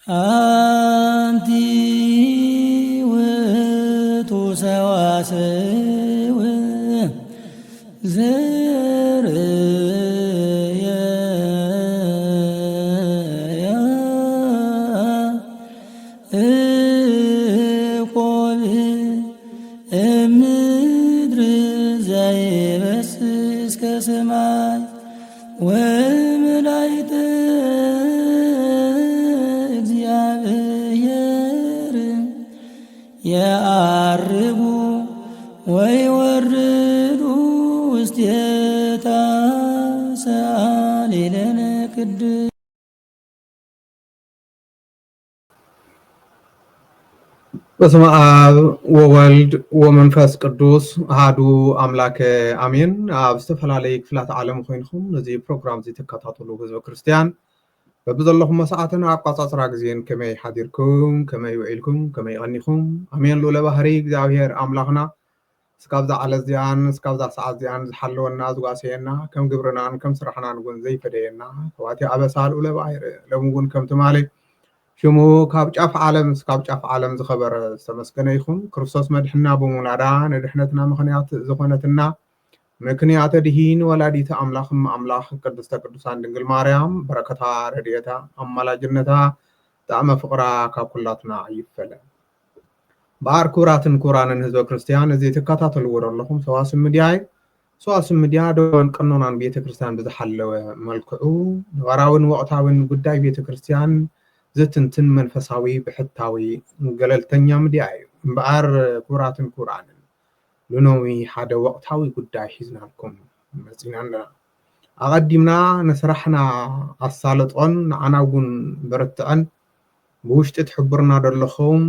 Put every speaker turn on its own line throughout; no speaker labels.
أنتي وتسواسو زريا قول مدر زي بس كسماي وملايت እግዚአብሔር ያርጉ ወይወርዱ ውስቴታ ሰአሊለነ ቅድስ
በስመ አብ ወወልድ ወመንፈስ ቅዱስ አሐዱ አምላክ አሜን። ኣብ ዝተፈላለዩ ክፍላት ዓለም ኮይንኩም ነዚ ፕሮግራም እዚ ተከታተሉ ህዝበ ክርስቲያን በብዘለኹም መስዓትን ኣቋፃፅራ ግዜን ከመይ ሓዲርኩም ከመይ ውዒልኩም ከመይ ቀኒኹም ኣሜን ልኡለ ባህሪ እግዚአብሔር ኣምላኽና እስካብዛ ዓለት እዚኣን እስካብዛ ሰዓት እዚኣን ዝሓለወና ዝጓሰየና ከም ግብርናን ከም ስራሕናን እውን ዘይፈደየና ተባቲ ኣበሳ ልኡለ ባህሪ ሎሚ እውን ከም ትማሊ ሽሙ ካብ ጫፍ ዓለም እስካብ ጫፍ ዓለም ዝኸበረ ዝተመስገነ ይኹን። ክርስቶስ መድሕና ብምውላዳ ንድሕነትና ምክንያት ዝኾነትና ምክንያተ ድሂን ወላዲተ ኣምላኽ ኣምላኽ ቅድስተ ቅዱሳን ድንግል ማርያም በረከታ ረድኤታ ኣማላጅነታ ጣዕመ ፍቕራ ካብ ኩላትና ይፈለ። በኣር ክቡራትን ክቡራንን ህዝበ ክርስቲያን እዚ ትከታተልዎ ዘለኹም ሰዋስው ሚድያ እዩ። ሰዋስው ሚድያ ደወን ቀኖናን ቤተ ክርስቲያን ብዝሓለወ መልክዑ ነባራውን ወቕታውን ጉዳይ ቤተ ክርስቲያን ዝትንትን መንፈሳዊ ብሕታዊ ገለልተኛ ሚድያ እዩ። እምበኣር ክቡራትን ክቡራንን ሎሚ ሓደ ወቕታዊ ጉዳይ ሒዝናልኩም መፂና ኣለና። ኣቐዲምና ንስራሕና ኣሳልጦን ንዓና እውን በርትዐን ብውሽጢ ትሕብርና ዘለኹም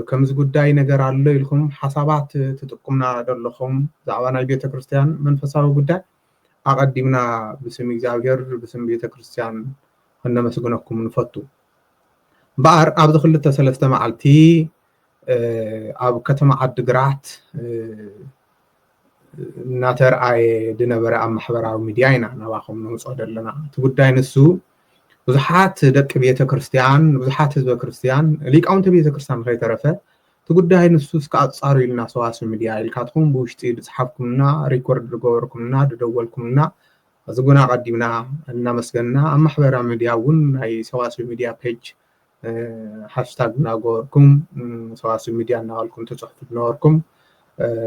ከምዚ ጉዳይ ነገር ኣሎ ኢልኩም ሓሳባት ትጥቁምና ዘለኹም ብዛዕባ ናይ ቤተ ክርስቲያን መንፈሳዊ ጉዳይ ኣቐዲምና ብስም እግዚኣብሔር ብስም ቤተ ክርስቲያን ክነመስግነኩም ንፈቱ። እምበኣር ኣብዚ ክልተ ሰለስተ መዓልቲ ኣብ ከተማ ዓዲግራት እናተረኣየ ዝነበረ ኣብ ማሕበራዊ ሚድያ ኢና ናባኹም ነውፅኦ ዘለና። እቲ ጉዳይ ንሱ ብዙሓት ደቂ ቤተ ክርስቲያን ብዙሓት ህዝበ ክርስቲያን ሊቃውንቲ ቤተ ክርስቲያን ከይተረፈ እቲ ጉዳይ ንሱ እስከ ኣፃሩ ኢልና ሰዋስው ሚድያ ኢልካትኩም ብውሽጢ ዝፅሓፍኩምና ሪኮርድ ዝገበርኩምና ዝደወልኩምና እዚ ጉና ቀዲምና እናመስገንና ኣብ ማሕበራዊ ሚድያ እውን ናይ ሰዋስው ሚድያ ፔጅ ሃሽታግ እናገበርኩም ሰዋስው ሚድያ እናበልኩም ትፅሕፉ ዝነበርኩም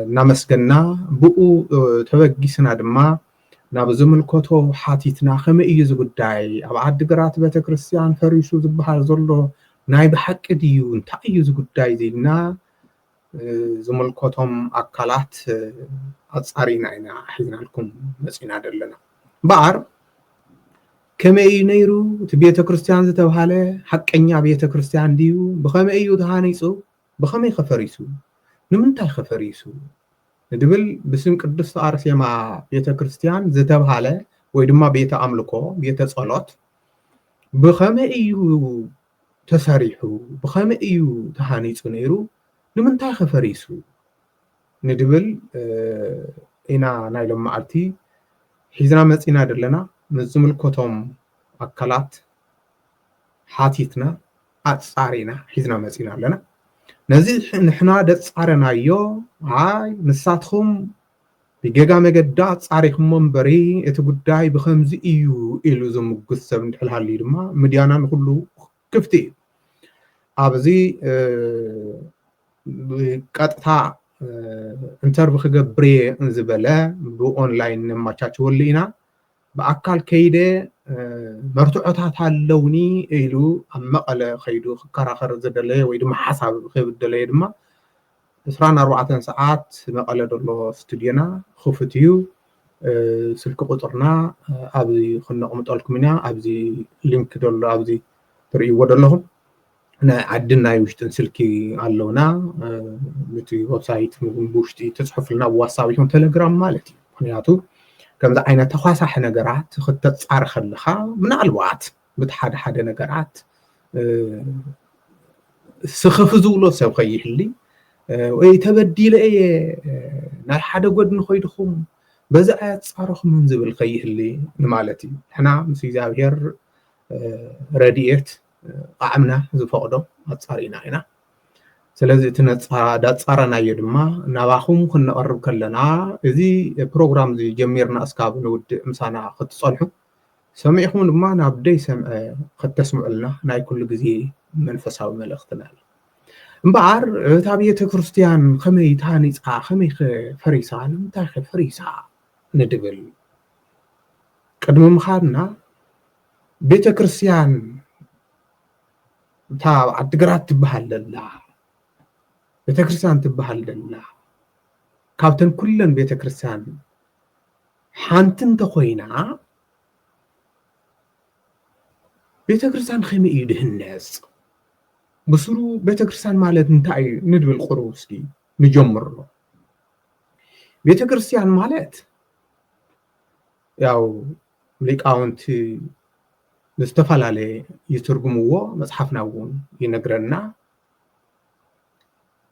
እናመስገንና ብኡ ተበጊስና ድማ ናብ ዝምልከቶ ሓቲትና ከመይ እዩ ዝጉዳይ ኣብ ዓዲግራት ቤተ ክርስቲያን ፈሪሱ ዝበሃል ዘሎ ናይ ብሓቂ ድዩ እንታይ እዩ ዝጉዳይ ኢልና ዝምልከቶም ኣካላት ኣፃሪና ኢና ሒዝናልኩም መፂና ዘለና። እምበኣር ከመይ እዩ ነይሩ እቲ ቤተ ክርስቲያን ዝተባሃለ ሓቀኛ ቤተ ክርስቲያን ድዩ ብኸመይ እዩ ተሃኒፁ ብኸመይ ከፈሪሱ ንምንታይ ከፈሪሱ ንድብል ብስም ቅድስቲ ኣርሴማ ቤተ ክርስቲያን ዝተባሃለ ወይ ድማ ቤተ ኣምልኮ ቤተ ጸሎት ብኸመይ እዩ ተሰሪሑ ብኸመይ እዩ ተሃኒፁ ነይሩ ንምንታይ ከፈሪሱ ንድብል ኢና ናይ ሎም መዓልቲ ሒዝና መፂና ዘለና ንዝምልከቶም ኣካላት ሓቲትና ኣፃሪና ሒዝና መፂና ኣለና። ነዚ ንሕና ደፃረናዮ ሃይ ንሳትኩም ብጌጋ መገዳ ኣፃሪኹሞ እምበሪ እቲ ጉዳይ ብከምዚ እዩ ኢሉ ዝምጉስ ሰብ እንድሕልሃልዩ ድማ ሚድያና ንኩሉ ክፍቲ እዩ። ኣብዚ ቀጥታ ኢንተርቪ ክገብር እየ ዝበለ ብኦንላይን ነማቻችወሉ ኢና ብኣካል ከይደ መርትዖታት ኣለውኒ ኢሉ ኣብ መቐለ ከይዱ ክከራኸር ዝደለየ ወይ ድማ ሓሳብ ክብደለየ ድማ 24 ሰዓት መቐለ ዘሎ ስቱድዮና ክፉት እዩ። ስልኪ ቁፅርና ኣብዚ ክነቕምጠልኩም ኢና ኣብዚ ሊንክ ደሎ ኣብዚ ትርእይዎ ዘለኹም ናይ ዓድን ናይ ውሽጥን ስልኪ ኣለውና ነቲ ዌብሳይት ብውሽጢ ተፅሕፉልና ብዋትሳብ ይኹን ቴሌግራም ማለት እዩ። ምክንያቱ ከምዚ ዓይነት ተኳሳሒ ነገራት ክትተፃር ከለካ ምናልባት በቲ ሓደ ሓደ ነገራት ስኽፍ ዝብሎ ሰብ ከይህሊ ወይ ተበዲለ እየ ናይ ሓደ ጎድኒ ኮይድኩም በዚ ኣያፃረኹምን ዝብል ከይህሊ ንማለት እዩ። ንሕና ምስ እግዚኣብሔር ረድኤት ቃዕምና ዝፈቅዶ ኣጻሪና ኢና ስለዚህ ዳጻረናዮ ድማ ናባኹም ክንቀርብ ከለና እዚ ፕሮግራም እዚ ጀሚርና እስካብ ንውድእ ምሳና ክትጸንሑ ሰሚዕኹም ድማ ናብ ደይ ሰምዐ ከተስምዑልና ናይ ኩሉ ግዜ መንፈሳዊ መልእኽትና እምበኣር እታ ቤተ ክርስቲያን ከመይ ታኒፃ ከመይ ፈሪሳ ንምንታይ ፈሪሳ ንድብል ቅድሚ ምኻድና ቤተ ክርስቲያን እታ ዓድግራት ትበሃል ዘላ ቤተ ክርስቲያን ትበሃል ዘላ ካብተን ኩለን ቤተ ክርስቲያን ሓንቲ እንተኮይና ቤተ ክርስቲያን ከመይ እዩ ድህነፅ ብስሩ ቤተ ክርስቲያን ማለት እንታይ እዩ ንድብል ቁሩብ እስኪ ንጀምርሎ ቤተ ክርስቲያን ማለት ያው ሊቃውንቲ ዝተፈላለየ ይትርጉምዎ መጽሓፍና እውን ይነግረና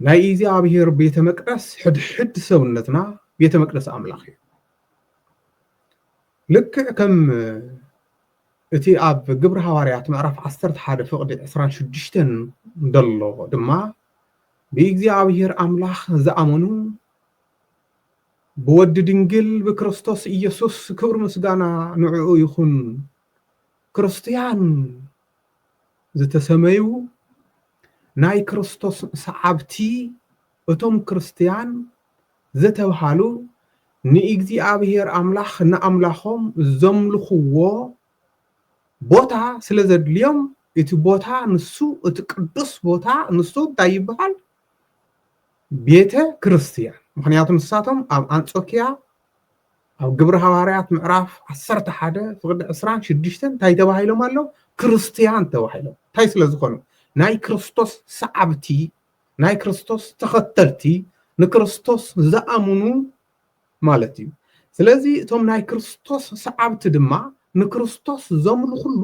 ናይ እግዚአብሔር ቤተ መቅደስ ሕድሕድ ሰውነትና ቤተ መቅደስ አምላኽ እዩ ልክዕ ከም እቲ ኣብ ግብረ ሐዋርያት ምዕራፍ 11 ፍቅዲ 26 ደሎ ድማ ብእግዚአብሔር አምላኽ ዝኣመኑ ብወዲ ድንግል ብክርስቶስ ኢየሱስ ክብር ምስጋና ንዕኡ ይኹን ክርስቲያን ዝተሰመዩ ናይ ክርስቶስ ሰዓብቲ እቶም ክርስቲያን ዝተባሃሉ ንእግዚአብሔር አምላኽ ንኣምላኾም ዘምልኽዎ ቦታ ስለዘድልዮም እቲ ቦታ ንሱ እቲ ቅዱስ ቦታ ንሱ እንታይ ይበሃል ቤተ ክርስቲያን ምክንያቱም ንሳቶም ኣብ አንጾኪያ ኣብ ግብረ ሐዋርያት ምዕራፍ 11 ፍቅዲ 26 እንታይ ተባሂሎም ኣለው ክርስቲያን ተባሂሎም እንታይ ስለዝኾኑ ናይ ክርስቶስ ሰዓብቲ ናይ ክርስቶስ ተኸተልቲ ንክርስቶስ ዝኣምኑ ማለት እዩ ስለዚ እቶም ናይ ክርስቶስ ሰዓብቲ ድማ ንክርስቶስ ዘምልኹሉ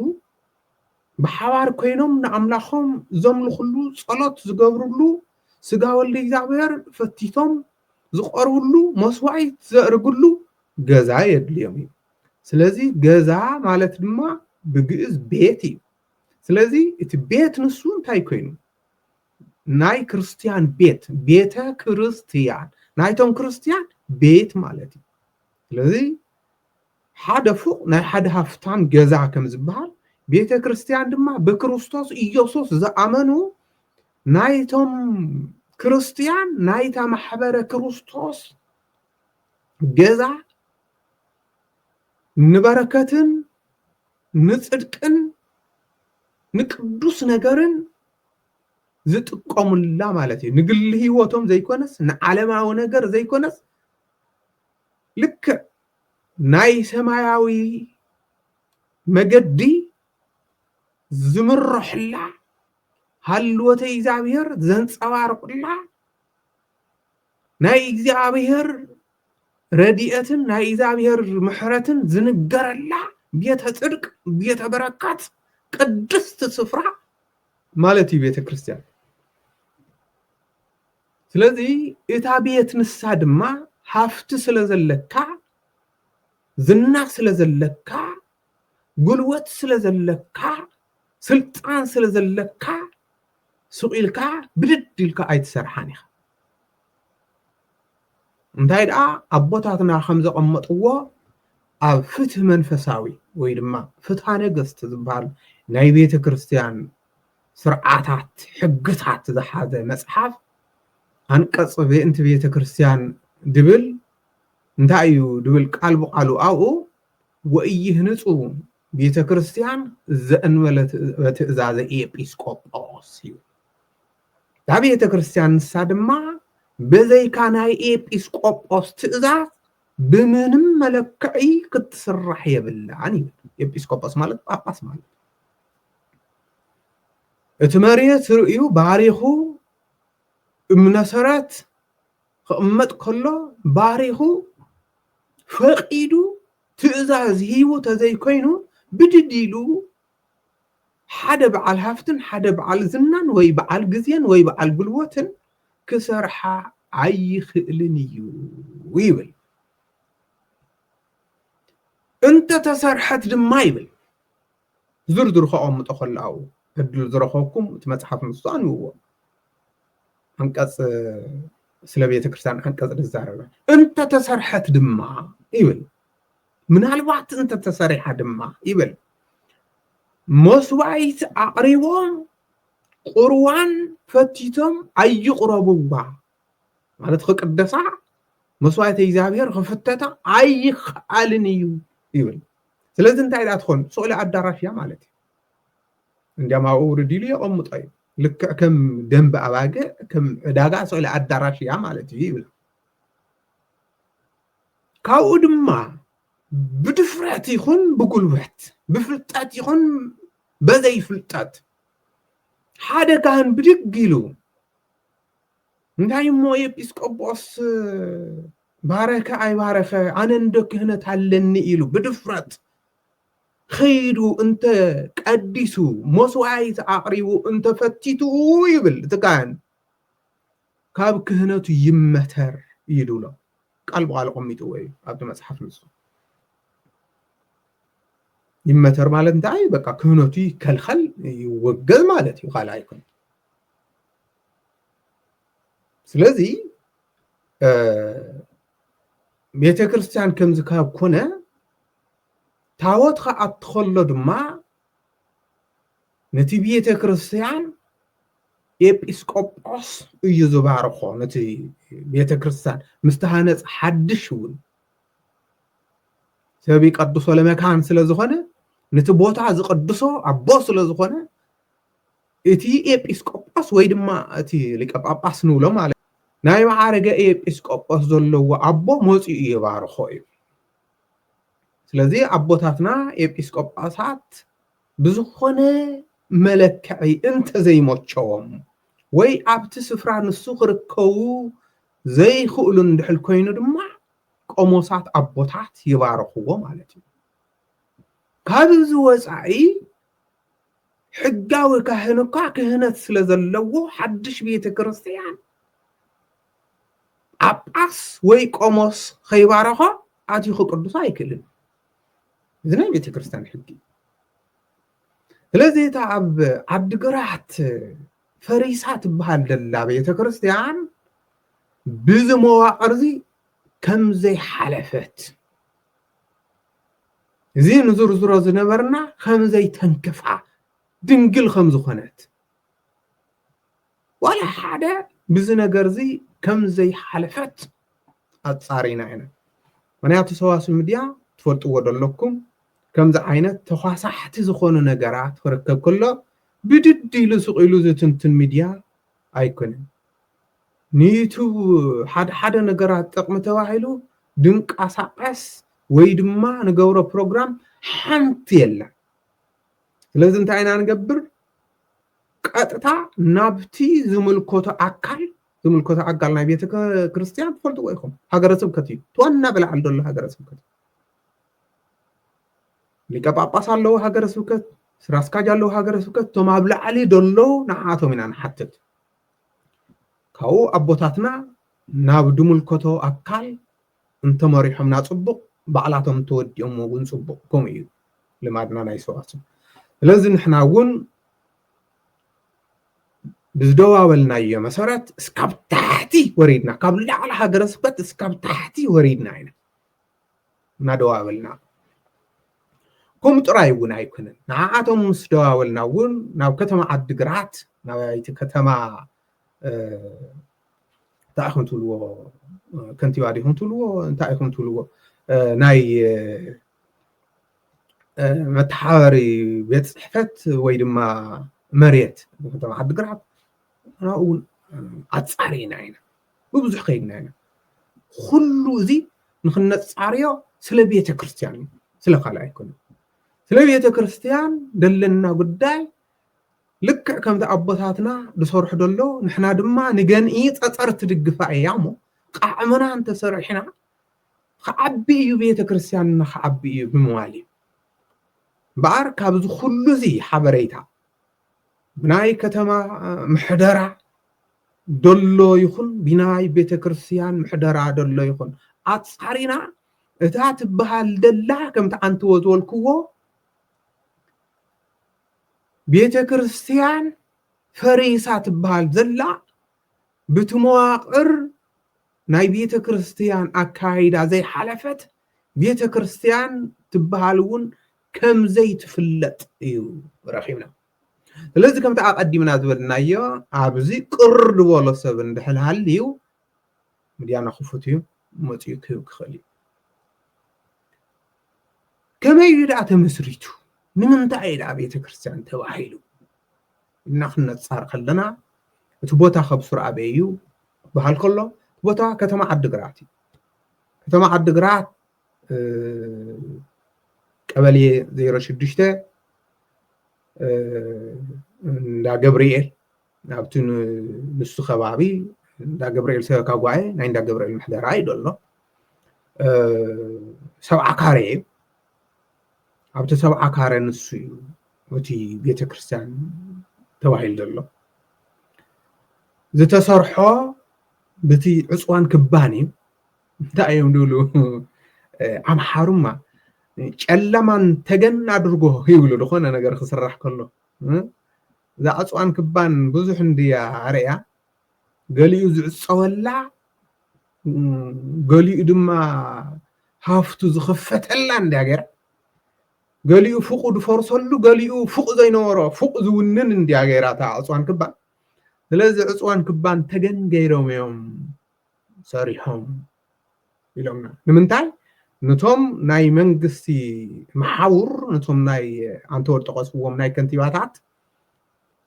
ብሓባር ኮይኖም ንኣምላኾም ዘምልኹሉ ጸሎት ዝገብሩሉ ስጋ ወልዲ እግዚአብሔር ፈቲቶም ዝቀርብሉ መስዋዕት ዘርግሉ ገዛ የድልዮም እዩ ስለዚ ገዛ ማለት ድማ ብግዕዝ ቤት እዩ ስለዚ እቲ ቤት ንሱ እንታይ ኮይኑ ናይ ክርስቲያን ቤት ቤተ ክርስቲያን ናይቶም ክርስቲያን ቤት ማለት እዩ ስለዚ ሓደ ፉቅ ናይ ሓደ ሃፍታም ገዛ ከም ዝበሃል ቤተ ክርስቲያን ድማ ብክርስቶስ ኢየሱስ ዝኣመኑ ናይቶም ክርስቲያን ናይታ ማሕበረ ክርስቶስ ገዛ ንበረከትን ንጽድቅን ንቅዱስ ነገርን ዝጥቀሙላ ማለት እዩ ንግል ህይወቶም ዘይኮነስ ንዓለማዊ ነገር ዘይኮነስ ልክ ናይ ሰማያዊ መገዲ ዝምርሕላ ሃልወተ እግዚአብሔር ዘንጸባርቁላ ናይ እግዚአብሔር ረድኤትን ናይ እግዚአብሔር ምሕረትን ዝንገረላ ቤተ ጽድቅ ቤተ በረከት ቅድስት ስፍራ ማለት እዩ ቤተ ክርስቲያን ስለዚ እታ ቤት ንሳ ድማ ሃፍቲ ስለዘለካ ዝና ስለዘለካ ጉልበት ስለዘለካ ስልጣን ስለዘለካ ስቂልካ ብድድልካ ኣይትሰርሓን ኢኻ እንታይ ደኣ ኣቦታትና ከም ዘቐመጥዎ ኣብ ፍትህ መንፈሳዊ ወይ ድማ ፍትሐ ነገስት ዝበሃል ናይ ቤተ ክርስቲያን ስርዓታት ሕግታት ዝሓዘ መጽሓፍ አንቀጽ በእንቲ ቤተ ክርስቲያን ድብል እንታይ እዩ ድብል ቃል ብቃሉ ኣብኡ ወኢይህንጹ ቤተ ክርስቲያን ዘእንበለት በትእዛዘ ኤጲስቆጶስ እዩ ዳ ቤተ ክርስቲያን ንሳ ድማ በዘይካ ናይ ኤጲስቆጶስ ትእዛዝ ብምንም መለክዒ ክትስራሕ የብላን እዩ ኤጲስቆጶስ ማለት ጳጳስ ማለት እቲ መሬት ርእዩ ባሪኹ እምነሰረት ክእመጥ ከሎ ባሪኹ ፈቂዱ ትእዛዝ ሂቡ ተዘይኮይኑ ብድዲሉ ሓደ በዓል ሃፍትን ሓደ በዓል ዝናን ወይ በዓል ግዜን ወይ በዓል ጉልበትን ክሰርሓ ኣይኽእልን እዩ ይብል እንተ ተሰርሐት ድማ ይብል ዝርዝር ከቐምጦ ከላው ዕድል ዝረኸብኩም እቲ መፅሓፍ ንሱ አንብብዎ አንቀጽ ስለ ቤተ ክርስቲያን አንቀጽ ዝዛረበ እንተተሰርሐት ድማ ይብል ምናልባት እንተተሰሪሐ ድማ ይብል መስዋዕት አቅሪቦም ቁርዋን ፈቲቶም አይቅረቡባ ማለት ከቅደሳ መስዋዕት እግዚአብሔር ከፈተታ አይኽአልን እዩ ይብል ስለዚህ እንታይ ዳ ትኾን ስኡል አዳራሽ እያ ማለት እዩ እንዲያም ኣብኡ ውርድ ኢሉ የቐምጦ እዩ ልክዕ ከም ደንቢ ኣባግዕ ከም ዕዳጋ ስኡል አዳራሽ እያ ማለት እዩ ይብል ካብኡ ድማ ብድፍረት ይኹን ብጉልበት ብፍልጠት ይኹን በዘይ ፍልጠት ሓደ ካህን ብድግ ኢሉ እንታይ ሞ ኤጲስቆጶስ ባረከ ኣይባረከ ኣነ እንደ ክህነት ኣለኒ ኢሉ ብድፍረት ኸይዱ እንተ ቀዲሱ መስዋዕት አቅሪቡ እንተ ፈቲቱ ይብል እቲ ካህን ካብ ክህነቱ ይመተር ይድብሎ ቃል በቃል ቀሚጥዎ እዩ ኣብቲ መፅሓፍ ንሱ ይመተር ማለት እንታይ በቃ ክህነቱ ይከልኸል ይወገዝ ማለት እዩ ካልእ ኣይኮን ስለዚ ቤተ ክርስቲያን ከምዚ ካብ ኮነ ታወት ከኣትኸሎ ድማ ነቲ ቤተ ክርስቲያን ኤጲስቆጶስ እዩ ዝባርኾ ነቲ ቤተ ክርስቲያን ምስተሃነፅ ሓድሽ እውን ሰብ ይቀድሶ ለመካን ስለ ዝኾነ ነቲ ቦታ ዝቅድሶ ኣቦ ስለ ዝኾነ እቲ ኤጲስቆጶስ ወይ ድማ እቲ ሊቀ ጳጳስ ንብሎ ማለት ናይ ማዕረገ ኤጲስቆጶስ ዘለዎ ኣቦ መፂኡ ይባርኾ እዩ ስለዚ ኣቦታትና ኤጲስቆጶሳት ብዝኾነ መለክዒ እንተዘይመቸዎም ወይ ኣብቲ ስፍራ ንሱ ክርከቡ ዘይኽእሉ እንድሕል ኮይኑ ድማ ቆሞሳት ኣቦታት ይባርኽዎ ማለት እዩ ካብዚ ወፃኢ ሕጋዊ ካህን እኳ ክህነት ስለ ዘለዎ ሓድሽ ቤተ ክርስቲያን ጳጳስ ወይ ቆሞስ ከይባረኸ ኣትዩ ክቅድሶ ኣይክእልን እዚ ናይ ቤተ ክርስቲያን ሕጊ ስለዚ እታ ኣብ ዓዲግራት ፈሪሳ ትበሃል ዘላ ቤተ ክርስቲያን ብዚ መዋቕር እዚ ከምዘይሓለፈት እዚ ንዝርዝሮ ዝነበርና ከምዘይተንክፋ ድንግል ከም ዝኾነት ዋላ ሓደ ብዚ ነገር እዚ ከምዘይሓለፈት ኣፃሪና ኢና ምክንያቱ ሰዋስው ሚድያ ትፈልጥዎ ዘለኩም ከምዚ ዓይነት ተኳሳሕቲ ዝኾኑ ነገራት ክርከብ ከሎ ብድድ ኢሉ ስቂሉ ዝትንትን ሚድያ ኣይኮነን ንዩቱብ ሓደ ነገራት ጥቕሚ ተባሂሉ ድንቃሳቀስ ወይ ድማ ንገብሮ ፕሮግራም ሓንቲ የላ ስለዚ እንታይ ኢና ንገብር ቀጥታ ናብቲ ዝምልከቶ ኣካል ናይ ቤተ ክርስቲያን ትፈልጥዎ ኢኹም ሃገረ ስብከት እዩ ትዋና ብላዕሊ ዘሎ ሃገረ ስብከት ሊቀ ጳጳስ ኣለዎ ሃገረ ስብከት ስራ አስኪያጅ ኣለዎ ሃገረ ስብከት ቶም ኣብ ላዕሊ ደሎ ንዓቶም ኢና ንሓትት ካብኡ ኣቦታትና ናብ ድምልከቶ ኣካል እንተመሪሖምና ፅቡቅ ባዕላቶም ተወዲኦም እውን ፅቡቅ ከምኡ እዩ ልማድና ናይ ሰዋስው ስለዚ ንሕና እውን ብዝደዋወልናዮ መሰረት እስካብ ታሕቲ ወሪድና ካብ ላዕሊ ሃገረ ስብከት እስካብ ታሕቲ ወሪድና ኢና እናደዋወልና ከምኡ ጥራይ እውን ኣይኮነን ንዓኣቶም ምስ ደዋወልና እውን ናብ ከተማ ዓዲግራት ናይቲ ከተማ እንታይ ኢኹም ትብልዎ ከንቲባ ዲኹም ትብልዎ እንታይ ኢኹም ትብልዎ ናይ መተሓባበሪ ቤት ፅሕፈት ወይ ድማ መሬት ከተማ ዓዲግራት እውን ኣፃሪና ኢና ብብዙሕ ከይድና ኢና ኩሉ እዚ ንክነፃርዮ ስለ ቤተ ክርስቲያን እዩ ስለ ካልእ ኣይኮነን ስለ ቤተ ክርስቲያን ደለና ጉዳይ ልክዕ ከምቲ ኣቦታትና ዝሰርሑ ደሎ ንሕና ድማ ንገንኢ ፀፀር ትድግፋ እያ እሞ ቃዕምና እንተሰሪሕና ከዓቢ እዩ ቤተ ክርስቲያንና ከዓቢ እዩ ብምባል እዩ እምበኣር ካብዚ ኩሉ እዚ ሓበሬታ ብናይ ከተማ ምሕደራ ደሎ ይኹን ብናይ ቤተ ክርስቲያን ምሕደራ ደሎ ይኹን ኣፃሪና እታ ትበሃል ደላ ከምቲ ኣንትዎ ዝበልክዎ ቤተ ክርስቲያን ፈሪሳ ትበሃል ዘላ ብትመዋቅር ናይ ቤተ ክርስቲያን አካይዳ ዘይሓለፈት ቤተ ክርስቲያን ትበሃል እውን ከምዘይ ትፍለጥ እዩ ረኺብና ስለዚ ከምቲ ኣቀዲምና ዝበልናዮ ኣብዚ ቅር ዝበሎ ሰብ እንድሕር ሃልዩ ሚድያና ክፉት እዩ መፅኡ ክኽእል እዩ ከመይ እዩ ደኣ ተመስሪቱ ንምንታይ እዩ ደኣ ቤተ ክርስቲያን ተባሂሉ እና ክንነፃር ከለና እቲ ቦታ ከብሱር ኣበይ እዩ ክበሃል ከሎ ቦታ ከተማ ዓዲግራት እዩ ከተማ ዓዲግራት ቀበሌ 06 እንዳ ገብርኤል ናብቲ ንሱ ከባቢ እንዳ ገብርኤል ሰበካ ጓኤ ናይ እንዳ ገብርኤል ምሕደራ እዩ ደሎ ሰብዓ ካሬ እዩ ኣብቲ ሰብዓ ካሬ ንሱ እዩ እቲ ቤተ ክርስቲያን ተባሂሉ ዘሎ ዝተሰርሖ በቲ ዕፅዋን ክባን እዩ እንታይ እዮም ድብሉ ኣምሓሩማ ጨለማን ተገን አድርጎ ይብሉ ዝኾነ ነገር ክስራሕ ከሎ እዛ ዕፅዋን ክባን ብዙሕ እንድያ ኣርያ ገሊኡ ዝዕፀወላ ገሊኡ ድማ ሃፍቱ ዝኽፈተላ እንድያ ገይራ ገሊኡ ፉቁ ድፈርሰሉ ገሊኡ ፉቅ ዘይነበሮ ፉቅ ዝውንን እንድያ ገይራ እታ ዕፅዋን ክባን ስለዚ ዕፅዋን ክባን ተገን ገይሮም እዮም ሰሪሖም ኢሎምና ንምንታይ ነቶም ናይ መንግስቲ መሓውር ነቶም ናይ ኣንተወርጦ ቀስዎም ናይ ከንቲባታት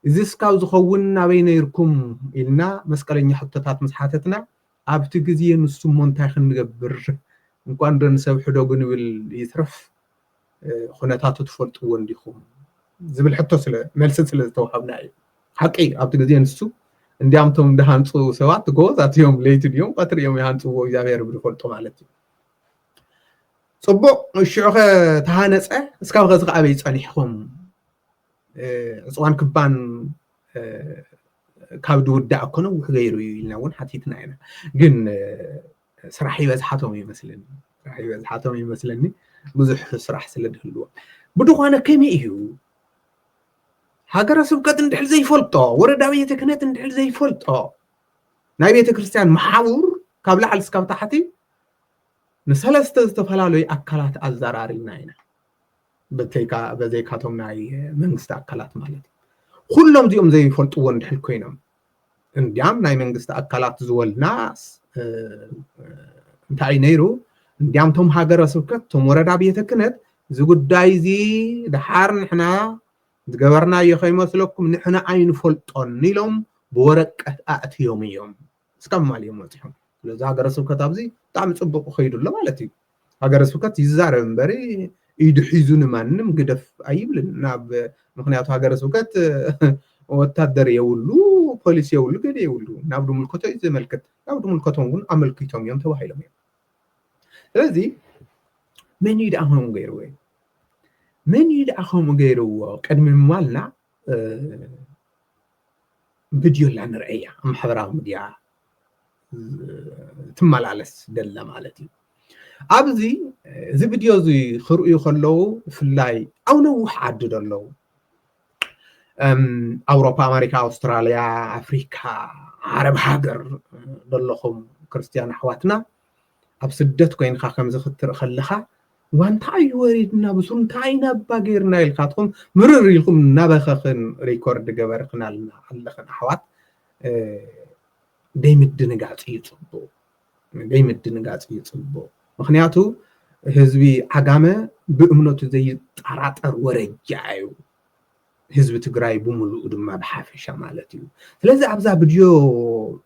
እዚ ስካው ዝኸውን ናበይ ነይርኩም ኢልና መስቀለኛ ሕቶታት መስሓተትና ኣብቲ ግዜ ንሱም እንታይ ክንገብር እንኳን ደን ሰብ ሕዶ ግንብል ይትርፍ ኩነታቱ ትፈልጥዎ እንዲኹም ዝብል ሕቶ ስለ መልሲ ስለ ዝተዋሃብና እዩ ሓቂ ኣብቲ ግዜ ንሱ እንዲያምቶም እንዳሃንፁ ሰባት ጎዛት እዮም ለይቲ ድዮም ቀትር እዮም ይሃንፅዎ እግዚአብሔር ብዝፈልጦ ማለት እዩ ጽቡቅ ሽዑኸ ተሃነፀ እስካብ ኸዚ ኣበይ ጸኒሕኩም ዕፅዋን ክባን ካብ ድውዳእ እኮ ነው ገይሩ ኢልና እውን ሓቲትና ኢና ግን ስራሕ ይበዝሓቶም ይመስለኒ ብዙሕ ስራሕ ስለድህልዎ ብድኾነ ከመይ እዩ ሃገረ ስብከት እንድሕር ዘይፈልጦ ወረዳ ቤተ ክህነት እንድሕር ዘይፈልጦ ናይ ቤተ ክርስቲያን መሓውር ካብ ላዕሊ እስካብ ታሕቲ ንሰለስተ ዝተፈላለዩ ኣካላት ኣዘራሪብና ኢና በዘይካቶም ናይ መንግስቲ ኣካላት ማለት እዩ ኩሎም እዚኦም ዘይፈልጥዎ እንድሕር ኮይኖም እንዲያም ናይ መንግስቲ ኣካላት ዝበልና እንታይ ነይሩ እንዲያም ቶም ሃገረ ስብከት ቶም ወረዳ ቤተ ክህነት እዚ ጉዳይ እዚ ድሓር ንሕና ዝገበርናዮ ከይመስለኩም ንሕና ኣይንፈልጦን ኢሎም ብወረቀት ኣእትዮም እዮም እስካብ ማልዮም መፅሖም ስለዚ ሃገረ ስብከት ኣብዚ ብጣዕሚ ፅቡቅ ከይዱሎ ማለት እዩ ሃገረ ስብከት ይዛረብ እምበሪ ኢዱ ሒዙ ንማንም ግደፍ ኣይብልን ናብ ምክንያቱ ሃገረ ስብከት ወታደር የብሉ ፖሊስ የብሉ ገለ የብሉ ናብ ድምልከቶ እዩ ዘመልክት ናብ ድምልከቶም እውን ኣመልኪቶም እዮም ተባሂሎም እዮም ስለዚ መን እዩ ደኣ ከምኡ ገይርዎ من يدعهم غيروا قد من مالنا فيديو اللي نرأيه محضرة مديا تمالالس دل مالتي أبزي زي فيديو زي خرؤ يخلو في اللاي أو نوح عدد اللو أوروبا أمريكا أستراليا أفريقيا عرب هاجر دلهم كريستيان حواتنا أبسدت كوين خاكم زخطر خلخا وانتاي وريدنا بسون تاينا باغيرنا الخاتكم مرر لكم نبخخن ريكورد جبرقنا لنا علخن حوات دايم الدنقات يصبو مخنياتو حزبي عقامه بأمنته زي طراطر ورجعيو حزب تግራይ بملو دما بحافشه مالتي ስለዚህ ኣብዛ ቪድዮ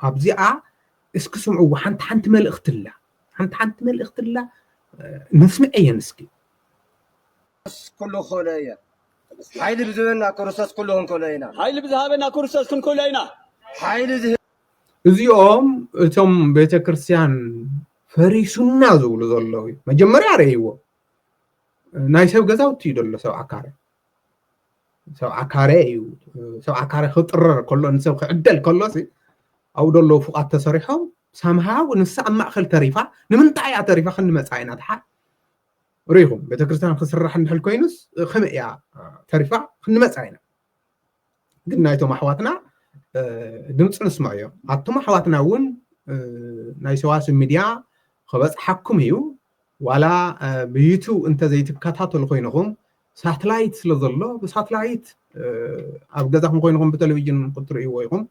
ኣብዚኣ እስኪ ስምዑ ሓንቲ መልእኽትላ نسمع أي نسكي
كله خوليا حيل بذهبنا كورساس كلهم كولينا
حيل بذهبنا كورساس كن كولينا
حيل
እዚኦም እቶም ቤተ ክርስቲያን ፈሪሱና ዝብሉ ዘለዉ መጀመርያ ረይዎ ናይ ሰብ ገዛውቲ ይደሎ ሰብ ዓካረ እዩ ሰብ ዓካረ ክጥረር ከሎ ንሰብ ክዕደል ከሎሲ ኣው ደሎ ፉቃት ተሰሪሖም سامها ونسا أمأخل تريفا نمنتعي تريفا خلنا مسعينا تحا ريهم بيت كريستيان خسر راح نحل كوينس خمئة تريفا خلنا مسعينا ግን ናይቶም ኣሕዋትና ድምፂ ንስምዑ እዮም ኣቶም ኣሕዋትና እውን ናይ ሰዋስው ሚድያ ክበፅሓኩም እዩ ዋላ ብዩቱብ እንተዘይትከታተሉ ኮይንኩም ሳተላይት ስለ ዘሎ ብሳተላይት ኣብ ገዛኩም ኮይንኩም ብቴሌቪዥን ክትርእይዎ ኢኹም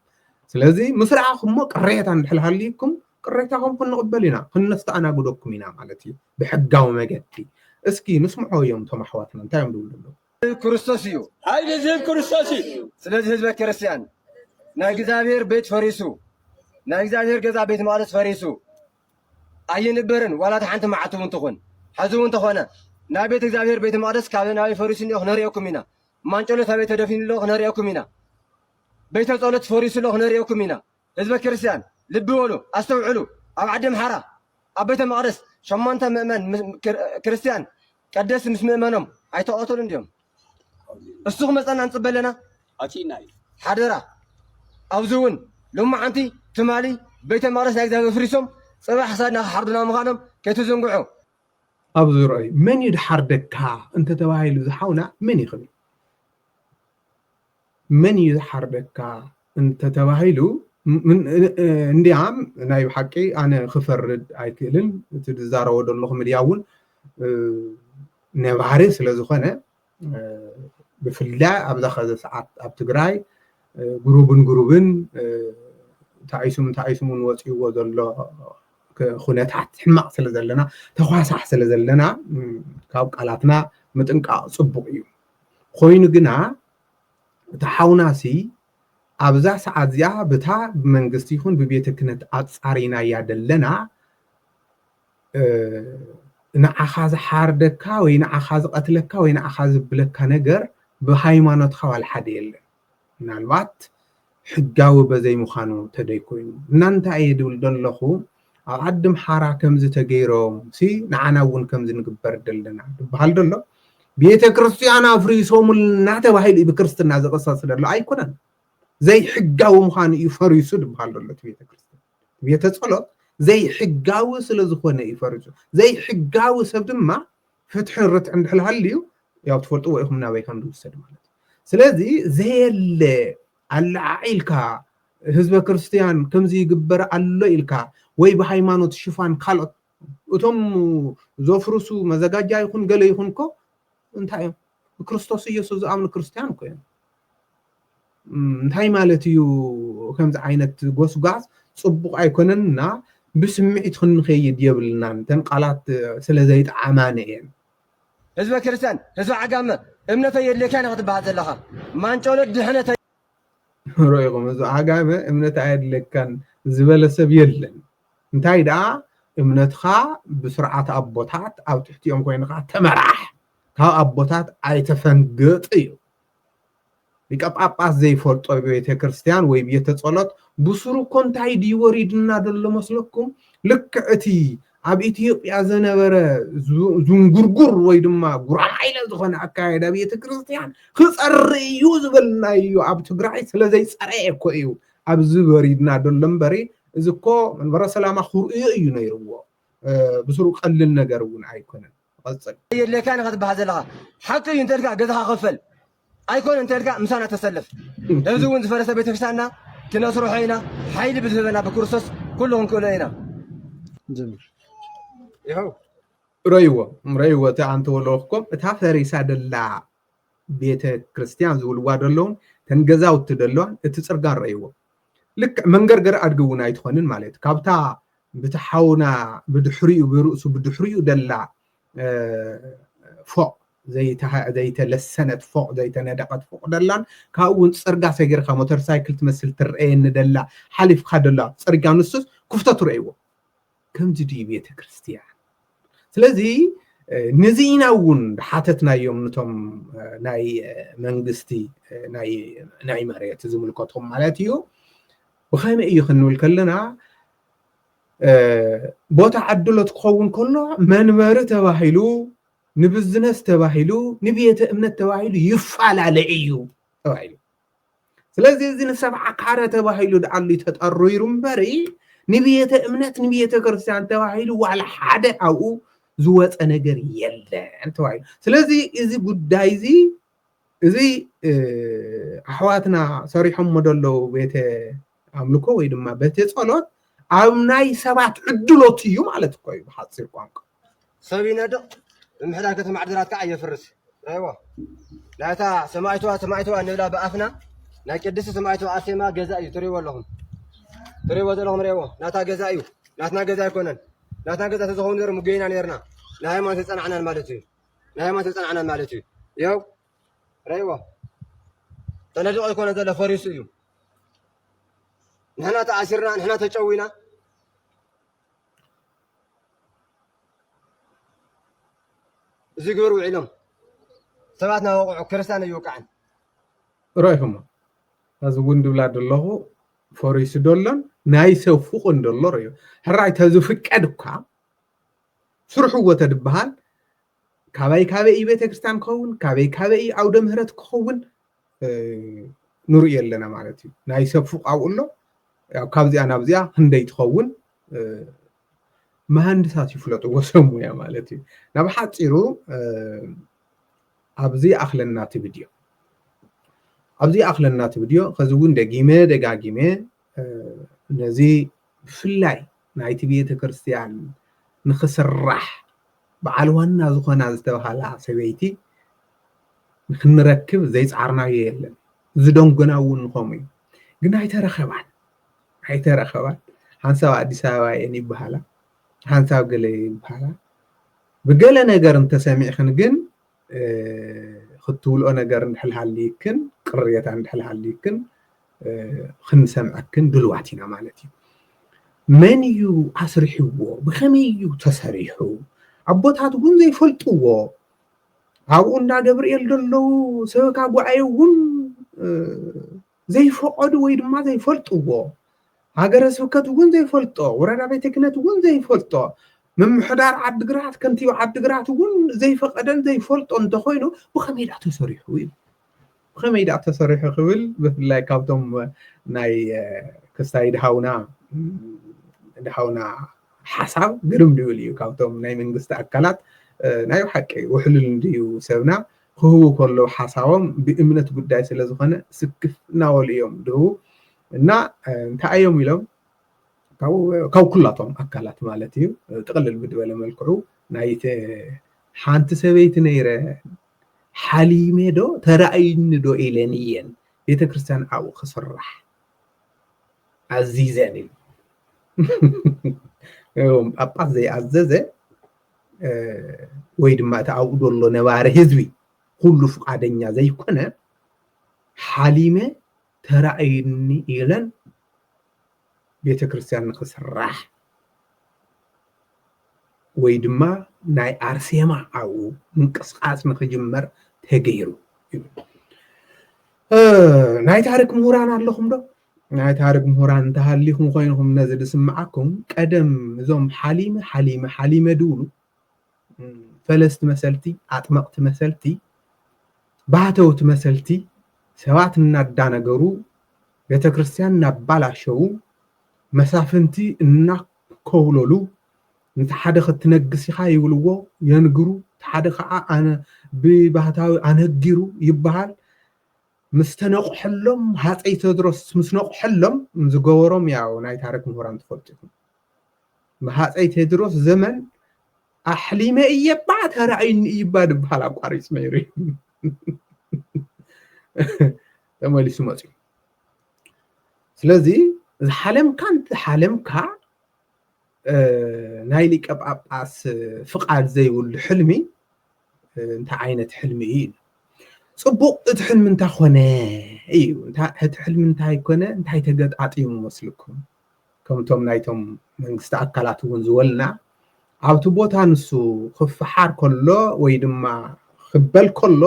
ስለዚ ምስ ረኣኹሞ ቅሬታ እንድሕር ሃልይኩም ቅሬታኩም ክንቅበል ኢና ክነስተኣናግደኩም ኢና ማለት እዩ ብሕጋዊ መገዲ እስኪ ንስምዖ እዮም እቶም ኣሕዋትና እንታይ እዮም ድብሉ ኣለዉ
ክርስቶስ እዩ
ኃይል ዝህብ ክርስቶስ እዩ
ስለዚህ ህዝበ ክርስቲያን ናይ እግዚአብሔር ቤት ፈሪሱ ናይ እግዚአብሔር ገዛ ቤት መቅደስ ፈሪሱ ኣይንበርን ዋላ ሓንቲ መዓልቲ እውን ትኹን ሕዚ እውን ተኾነ ናይ ቤት እግዚአብሔር ቤት መቅደስ ካብ ናይ ፈሪሱ እንዮ ክንሪአኩም ኢና ማንጨሎት ኣብ ቤተ ደፊንሎ ክንሪአኩም ኢና ቤተ ጸሎት ፈሪሱሎ ክንሪአኩም ኢና ህዝበ ክርስቲያን ልቢ በሉ ኣስተውዕሉ ኣብ ዓዲ ምሓራ ኣብ ቤተ መቅደስ ሸሞንተ ምእመን ክርስቲያን ቀደስ ምስ ምእመኖም ኣይተቐተሉ እንዲዮም እስኹ መፀና እንፅበለና
ኣቲና እዩ
ሓደራ ኣብዚ እውን ሎማዓንቲ ትማሊ ቤተ መቅደስ ናይ እግዚአብሔር ፍሪሶም ፅባሕ ክሳድና ክሓርዱና ምዃኖም ከይትዘንግዑ
ኣብዚ ረአዩ መን እዩ ድሓርደካ እንተተባሂሉ ዝሓውና መን ይኽእል መን እዩ ዝሓርደካ እንተተባሂሉ እንዲያም ናይ ብሓቂ ኣነ ክፈርድ ኣይክእልን እቲ ዝዛረቦ ዘለኹ ሚድያ እውን ነባሪ ስለ ዝኾነ ብፍላይ ኣብዛ ኸዘ ሰዓት ኣብ ትግራይ ጉሩብን ተዓይሱምን ወፂእዎ ዘሎ ኩነታት ሕማቕ ስለ ዘለና ተኳሳሕ ስለ ዘለና ካብ ቃላትና ምጥንቃቕ ፅቡቅ እዩ ኮይኑ ግና እቲ ሓውናሲ ኣብዛ ሰዓት እዚኣ ብታ ብመንግስቲ ይኹን ብቤተ ክህነት ኣፃሪና እያ ደለና ንዓኻ ዝሓርደካ ወይ ንዓኻ ዝቐትለካ ወይ ንዓኻ ዝብለካ ነገር ብሃይማኖትካ ዋላ ሓደ የለን ምናልባት ሕጋዊ በዘይ ምዃኑ ተደይ ኮይኑ እናንታይ እየ ድብል ዘለኹ ኣብ ዓዲ ምሓራ ከምዚ ተገይሮም ንዓና እውን ከምዚ ንግበር ደለና ዝበሃል ደሎ ቤተ ክርስቲያን ኣፍሪሶሙልና ተባሂሉ ብክርስትና ዝቕሰስ ደሎ ኣይኮነን ዘይሕጋዊ ምዃኑ እዩ ፈሪሱ ዝበሃል ደሎ እቲ ቤተ ክርስቲያን ቤተ ጸሎት ዘይሕጋዊ ስለ ዝኾነ እዩ ፈሪሱ ዘይሕጋዊ ሰብ ድማ ፍትሕን ርትዕን እንድሕር ሃልዩ ያው ትፈልጥዎ ኢኹም ናበይ ከም ዝውሰድ ማለት ስለዚ ዘየለ ኣላዒልካ ህዝበ ክርስቲያን ከምዚ ይግበር ኣሎ ኢልካ ወይ ብሃይማኖት ሽፋን ካልኦት እቶም ዘፍርሱ መዘጋጃ ይኹን ገለ ይኹን ኮ እንታይ እዮም ክርስቶስ ኢየሱስ ዝኣምኑ ክርስቲያን እኮ እዮም እንታይ ማለት እዩ ከምዚ ዓይነት ጎስጓስ ፅቡቅ ኣይኮነንና ብስምዒት ክንኸይድ የብልናን ተን ቃላት ስለ ዘይጠዓማነ እየን
ህዝበ ክርስቲያን ህዝበ ዓጋመ እምነተይ የድልየካ ኢና ክትበሃል ዘለኻ ማንጨሎት ድሕነተ
ረኢኹም ህዝቢ ዓጋመ እምነት ኣየድልየካን ዝበለ ሰብ የለን እንታይ ደኣ እምነትካ ብስርዓት ኣቦታት ኣብ ትሕቲኦም ኮይንካ ተመራሕ ካብ ኣቦታት ኣይተፈንግጥ እዩ ሊቀ ጳጳስ ዘይፈልጦ ቤተ ክርስቲያን ወይ ቤተ ጸሎት ብስሩ እኮ እንታይ ድዩ ወሪድና ደሎ መስለኩም ልክዕ እቲ ኣብ ኢትዮጵያ ዝነበረ ዝንጉርጉር ወይ ድማ ጉራማይለ ዝኾነ ኣካያይዳ ቤተ ክርስቲያን ክፀሪ እዩ ዝበልና እዩ ኣብ ትግራይ ስለዘይፀረየ እኮ እዩ ኣብዚ ወሪድና ደሎ እምበሪ እዚ እኮ መንበረ ሰላማ ክርእዮ እዩ ነይርዎ ብስሩ ቀልል ነገር እውን ኣይኮነን ቀፅል
የድልየካ ኢና ክትበሃል ዘለኻ ሓቂ እዩ እንተልካ ገዛኻ ኸፈል ኣይኮነ እንተልካ ምሳና ተሰልፍ እዚ እውን ዝፈረሰ ቤተክርስትያንና ክነስርሖ ኢና ሓይሊ ብዝህበና ብክርስቶስ ኩሉ ክንክእሎ ኢና ይኸው ረይዎ
እቲ ኣንተ ወለኹም እታ ፈሪሳ ደላ ቤተ ክርስቲያን ዝብልዋ ደለውን ተን ገዛውቲ ደለዋን እቲ ፅርጋ ረይዎ ልክዕ መንገርገር ኣድጊ እውን ኣይትኾንን ማለት ካብታ ብትሓውና ብድሕሪኡ ብርእሱ ብድሕሪኡ ደላ ፎቅ ዘይተለሰነት ፎቅ ዘይተነደቀት ፎቅ ደላን ካብኡ እውን ፅርጋ ሰጊርካ ሞተር ሳይክል ትመስል ትርአየኒ ደላ ሓሊፍካ ደላ ፅርጋ ንሱስ ክፍተት ረይዎ ከምዚ ድዩ ቤተ ክርስቲያን ስለዚ ንዚና እውን ሓተትናዮም ነቶም ናይ መንግስቲ ናይ መሬት ዝምልከቶም ማለት እዩ ብኸመይ እዩ ክንብል ከለና ቦታ ዓድሎት ክኸውን ከሎ መንበሪ ተባሂሉ ንብዝነስ ተባሂሉ ንቤተ እምነት ተባሂሉ ይፈላለ እዩ ተባሂሉ ስለዚ እዚ ንሰብዓ ካረ ተባሂሉ ደኣሉ ተጠሩይሩ እምበሪ ንቤተ እምነት ንቤተ ክርስቲያን ተባሂሉ ዋላ ሓደ ኣብኡ ዝወፀ ነገር የለን ተባሂሉ ስለዚ እዚ ጉዳይ እዚ እዚ ኣሕዋትና ሰሪሖም መደለው ቤተ ኣምልኮ ወይ ድማ ቤተ ጸሎት ኣብ ናይ ሰባት ዕድሎት እዩ ማለት እኮ እዩ ብሓፂር ቋንቋ
ሰብ ይነድቕ ብምሕዳር ከተማ ዓድግራት ከዓ የፍርስ ረይዎ ናታ ሰማይቷ ንብላ ብኣፍና ናይ ቅድስቲ ሰማይቷ ኣርሴማ ገዛ እዩ ትሪእዎ ዘለኹም ረይዎ ናታ ገዛ እዩ ናትና ገዛ ኣይኮነን ናትና ገዛ ተዝኸውን ነይሩ ሙገይና ነርና ናይ ሃይማኖት ተጸናዕናን ማለት እዩ ያው ረይዎ ተነድቆ ይኮነ ዘሎ ፈሪሱ እዩ ንሕና ተኣሲርና ንሕና ተጨዊና እዚ ግብር ውዒሎም ሰባት ናወቕዑ ክርስቲያን ይውቃዕን
ረኢኹሞ እዚ እውን ድብላ ደለኹ ፈሪሱ ደሎን ናይ ሰብ ፍቑን ደሎ ርዩ ሕራይ ተዝፍቀድ እኳ ስርሕዎ ተድበሃል ካበይ ቤተክርስትያን ክኸውን ካበይ ኣውደ ምህረት ክኸውን ንሪኦ ኣለና ማለት እዩ ናይ ሰብ ፍቕ ኣብኡ ኣሎ ካብዚኣ ናብዚኣ ክንደይ ትኸውን መሃንድሳት ይፍለጥዎ ሰብ ሞያ ማለት እዩ ናብ ሓፂሩ ኣብዚ ኣኽለና ትብድዮ ከዚ እውን ደጋጊመ ነዚ ብፍላይ ናይቲ ቤተክርስትያን ንኽስራሕ በዓል ዋና ዝኾና ዝተባሃላ ሰበይቲ ንክንረክብ ዘይፃዕርናዮ የለን ዝደንጎና እውን ንኸሙ እዩ ግን ኣይተረኸባን ሓንሳብ ኣዲስ ኣበባ እየን ይበሃላ ሓንሳብ ገለ ይበሃላ ብገለ ነገር እንተሰሚዕኽን ግን ክትብልኦ ነገር እንድሕልሃልይክን ቅሬታ እንድሕልሃልይክን ክንሰምዐክን ድልዋት ኢና ማለት እዩ መን እዩ ኣስሪሕዎ ብኸመይ እዩ ተሰሪሑ ኣቦታት እውን ዘይፈልጥዎ ኣብኡ እንዳ ገብርኤል ደለው ሰበካ ጉዓየ እውን ዘይፈቐዱ ወይ ድማ ዘይፈልጥዎ ሃገረ ስብከት እውን ዘይፈልጦ ወረዳ ቤተ ክህነት እውን ዘይፈልጦ ምምሕዳር ዓድግራት ከንቲባ ዓድግራት እውን ዘይፈቐደን ዘይፈልጦ እንተኮይኑ ብኸመይ ዳ ተሰሪሑ እዩ ብኸመይ ዳ ተሰሪሑ ክብል ብፍላይ ካብቶም ናይ ክስታይ ድሃውና ሓሳብ ግርም ድብል እዩ ካብቶም ናይ መንግስቲ ኣካላት ናይ ሓቂ ውሕሉል እንድዩ ሰብና ክህቡ ከለዉ ሓሳቦም ብእምነት ጉዳይ ስለ ዝኾነ ስክፍ እናበሉ እዮም ድህቡ እና እንታይ እዮም ኢሎም ካብ ኩላቶም ኣካላት ማለት እዩ ጥቕልል ብድበለ መልክዑ ናይቲ ሓንቲ ሰበይቲ ነይረ ሓሊሜ ዶ ተራእይኒ ዶ ኢለን እየን ቤተክርስትያን ኣብኡ ክስራሕ ኣዚዘን እዩ ጳጳስ ዘይኣዘዘ ወይ ድማ እቲ ኣብኡ ደሎ ነባረ ህዝቢ ኩሉ ፍቃደኛ ዘይኮነ ሓሊሜ ተራእይኒ ኢለን ቤተክርስትያን ንክስራሕ ወይ ድማ ናይ ኣርሴማ ኣብኡ ምንቅስቃስ ንክጅመር ተገይሩ ናይ ታሪክ ምሁራን ኣለኹም ዶ ናይ ታሪክ ምሁራን እንተሃሊኹም ኮይንኩም ነዚ ዝስምዓኩም ቀደም እዞም ሓሊመ ድብሉ ፈለስቲ መሰልቲ ኣጥመቕቲ መሰልቲ ባህተውቲ መሰልቲ ሰባት እናዳነገሩ ቤተክርስትያን እናባላሸው መሳፍንቲ እናከውለሉ ነቲ ሓደ ክትነግስ ኢኻ ይብልዎ የንግሩ ሓደ ከዓ ኣነ ብባህታዊ ኣነጊሩ ይበሃል ምስ ተነቑሐሎም ሃፀይ ቴዎድሮስ ምስ ነቑሐሎም ዝገበሮም ያው ናይ ታሪክ ምሁራን ትፈልጡ ኢኹም ብሃፀይ ቴዎድሮስ ዘመን ኣሕሊመ እየባ ተራእይኒ እይባ ድበሃል ኣቋሪፅ ነይሩ ተመሊሱ መፅኡ ስለዚ ዝሓለምካ ሓለምካ ናይ ሊቀ ጳጳስ ፍቃድ ዘይብሉ ሕልሚ እንታይ ዓይነት ሕልሚ እዩ ፅቡቅ እቲ ሕልሚ እንታይ ኮነ እዩ እቲ ሕልሚ እንታይ ኮነ እንታይ ተገጣጢሙ መስልኩም ከምቶም ናይቶም መንግስቲ ኣካላት እውን ዝበልና ኣብቲ ቦታ ንሱ ክፍሓር ከሎ ወይ ድማ ክበል ከሎ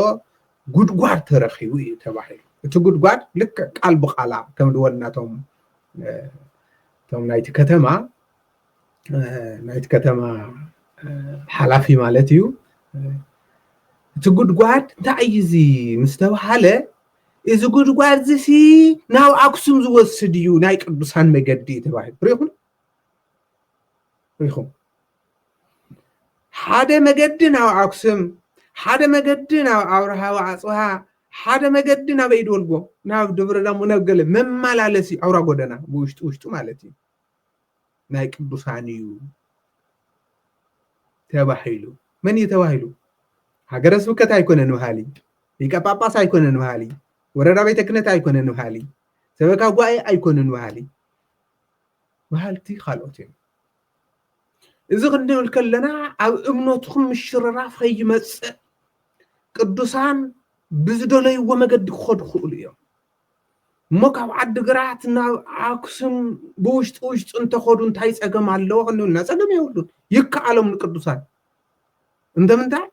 ጉድጓድ ተረኺቡ እዩ ተባሂሉ እቲ ጉድጓድ ልክዕ ቃል ብቃላ ከም ድወልናቶም ናይቲ ከተማ ሓላፊ ማለት እዩ እቲ ጉድጓድ እንታይ እዩ እዚ ምስ ተባሃለ እዚ ጉድጓድ እዚ ናብ ኣክሱም ዝወስድ እዩ ናይ ቅዱሳን መገዲ ተባሂሉ ሪኢኹም ሓደ መገዲ ናብ ኣክሱም ሓደ መገዲ ናብ ኣብርሃ ወኣፅብሃ ሓደ መገዲ ናብ ይድወልጎ ናብ ደብረ ዳሞ ናብ ገለ መመላለሲ አውራ ጎደና ውሽጡ ማለት እዩ ናይ ቅዱሳን እዩ ተባሂሉ መን ተባሂሉ ሃገረ ስብከት አይኮነን በሃሊ ሊቀ ጳጳስ አይኮነን በሃሊ ወረዳ ቤተ ክህነት አይኮነን በሃሊ ሰበካ ጉባኤ አይኮነን በሃሊ በሃልቲ ካልኦት እዮም እዚ ክንብል ከለና ኣብ እምነትኩም ምሽርራፍ ከይመፅእ ቅዱሳን ብዝደለይዎ መገዲ ክኸዱ ክእሉ እዮም እሞ ካብ ዓዲግራት ናብ ኣክሱም ብውሽጢ እንተኸዱ እንታይ ፀገም ኣለዎ ክንብልና ፀገም የብሉን ይከኣሎም ንቅዱሳን እንደምንታይ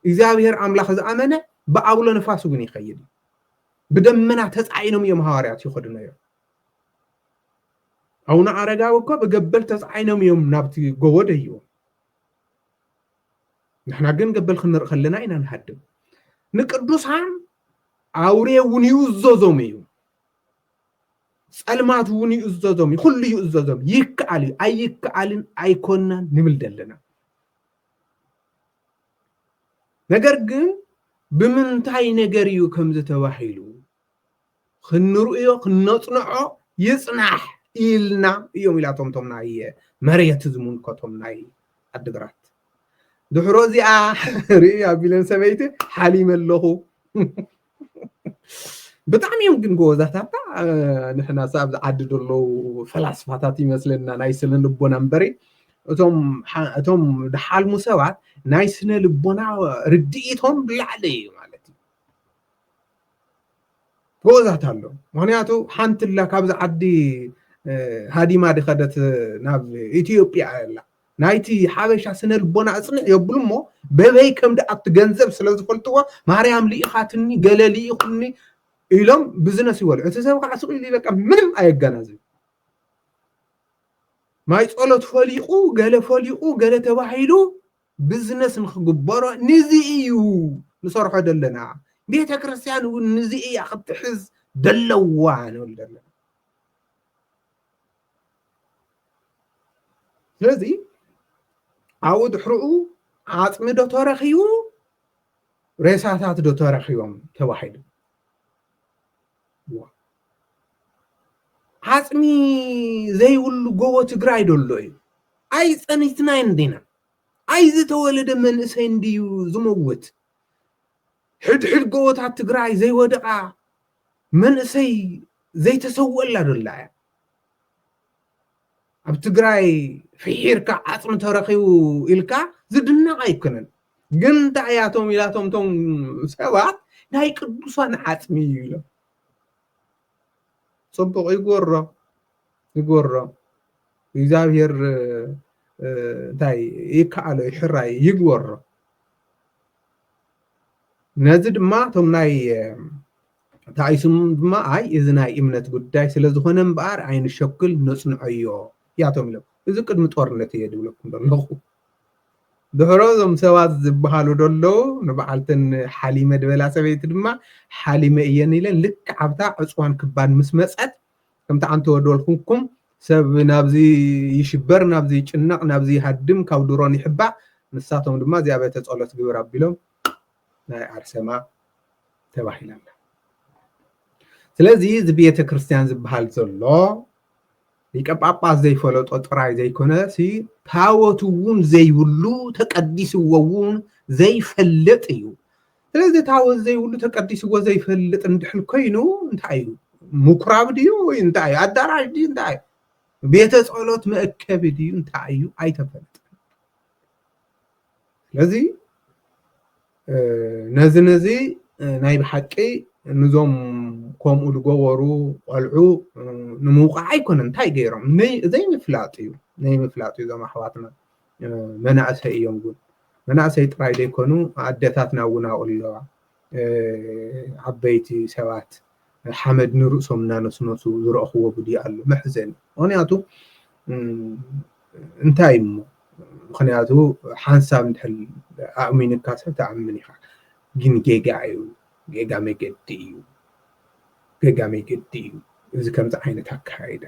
እግዚአብሔር አምላክ ዝኣመነ ብኣውሎ ነፋስ እውን ይኸይድ ብደመና ተፃዒኖም እዮም ሃዋርያት ይኸዱ ነይሮም አቡነ አረጋዊ እኮ ብገበል ተፃዒኖም እዮም ናብቲ ጎቦ ደይቦም ንሕና ግን ገበል ክንርኢ ከለና ኢና ንሃድም ንቅዱሳን አውሬ እውን ይእዘዞም እዩ ፀልማት እውን ይእዘዞም እዩ ኩሉ ይእዘዞም ይከኣል እዩ ኣይከኣልን ኣይኮናን ንብል ዘለና ነገር ግን ብምንታይ ነገር እዩ ከምዚ ተባሂሉ ክንርእዮ ክነፅንዖ ይፅናሕ ኢልና እዮም ኢላቶም ናይ መሬት ዝሙንከቶም ናይ ዓዲግራት ድሕሮ እዚኣ ርኢ ኣቢለን ሰበይቲ ሓሊመ ኣለኹ ብጣዕሚ እዮም ግን ጎበዛታት ንሕና ሳብ ዝዓዲ ደለው ፈላስፋታት ይመስለና ናይ ስነ ልቦና እምበሪ እቶም ድሓልሙ ሰባት ናይ ስነ ልቦና ርድኢቶም ብላዕሊ እዩ ማለት እዩ ጎበዛት ኣሎ ምክንያቱ ሓንትላ ካብዚ ዓዲ ሃዲማ ድኸደት ናብ ኢትዮጵያ ኣላ ናይቲ ሓበሻ ስነ ልቦና እፅንዕ የብሉ እሞ በበይ ከም ደኣቲ ገንዘብ ስለ ዝፈልጥዎ ማርያም ልኢኻትኒ ገለ ልኢኹኒ ኢሎም ብዝነስ ይበልዑ እቲ ሰብ ከዓ ስቕ ኢሉ በቃ ምንም ኣየገናዝብ ማይ ጸሎት ፈሊቁ ገለ ተባሂሉ ቢዝነስ ንክግበሮ ንዚ እዩ ንሰርሖ ደለና ቤተ ክርስቲያን እውን ንዚ እያ ክትሕዝ ደለዋ ንብል ደለና ስለዚ ኣብኡ ድሕሪኡ ዓፅሚ ዶ ተረኺቡ ሬሳታት ዶ ተረኺቦም ተባሂሉ ዓፅሚ ዘይብሉ ጎቦ ትግራይ ደሎ እዩ ኣይ ፀኒትና እንዲና ኣይ ዝተወለደ መንእሰይ እንድዩ ዝመውት ሕድሕድ ጎቦታት ትግራይ ዘይወደቃ መንእሰይ ዘይተሰወላ ደላ እያ ኣብ ትግራይ ፍሒርካ ዓፅሚ ተረኺቡ ኢልካ ዝድነቕ ኣይኮነን ግን እንታይ እያቶም ኢላቶም ቶም ሰባት ናይ ቅዱሳን ዓፅሚ እዩ ኢሎም ጽቡቕ ይጎሮ እግዚአብሔር እንታይ ይከኣሎ ይሕራይ ይግበሮ ነዚ ድማ ቶም ናይ ታይስም ድማ ኣይ እዚ ናይ እምነት ጉዳይ ስለ ዝኾነ እምበኣር ኣይንሸክል ነፅንዖዮ ያቶም ኢሎም እዚ ቅድሚ ጦርነት እየ ድብለኩም ዘለኹ ድሕሮ እዞም ሰባት ዝበሃሉ ደለው ንበዓልትን ሓሊመ ድበላ ሰበይቲ ድማ ሓሊመ እየን ኢለን ልክ ዓብታ ዕፅዋን ክባድ ምስ መፀት ከምቲ ኣንተ ወደልኩምኩም ሰብ ናብዚ ይሽበር ናብዚ ይጭነቕ ናብዚ ይሃድም ካብ ድሮን ይሕባእ ንሳቶም ድማ እዚኣ ቤተ ጸሎት ግብር ኣቢሎም ናይ ኣርሰማ ተባሂላላ ስለዚ እዚ ቤተ ክርስቲያን ዝበሃል ዘሎ ሊቀ ጳጳስ ዘይፈለጦ ጥራይ ዘይኮነ ታወቱ እውን ዘይብሉ ተቀዲስዎ እውን ዘይፈልጥ እዩ ስለዚ ታወት ዘይብሉ ተቀዲስዎ ዘይፈልጥ እንድሕል ኮይኑ እንታይ እዩ ምኩራብ ድዩ ወይ እንታይ ኣዳራሽ ድዩ እንታይ ቤተ ጸሎት መእከብ ድዩ እንታይ እዩ ኣይተፈልጥን ስለዚ ነዚ ናይ ብሓቂ ንዞም ከምኡ ዝገበሩ ቆልዑ ንምውቃዕ ኣይኮነን እንታይ ገይሮም ዘይምፍላጥ እዩ እዞም ኣሕዋትና መናእሰይ እዮም ግን መናእሰይ ጥራይ ዘይኮኑ ኣዴታትና እውን ኣብኡ ኣለዋ ዓበይቲ ሰባት ሓመድ ንርእሶም እናነስነሱ ዝረእኽዎ ጉድይ ኣሎ መሕዘኒ ምክንያቱ እንታይ እሞ ምክንያቱ ሓንሳብ እንድሕል ኣእሚንካ ሰብ ተኣምን ኢኻ ግን ጌጋ እዩ ጌጋ መገዲ እዩ እዚ ከምዚ ዓይነት ኣካይዳ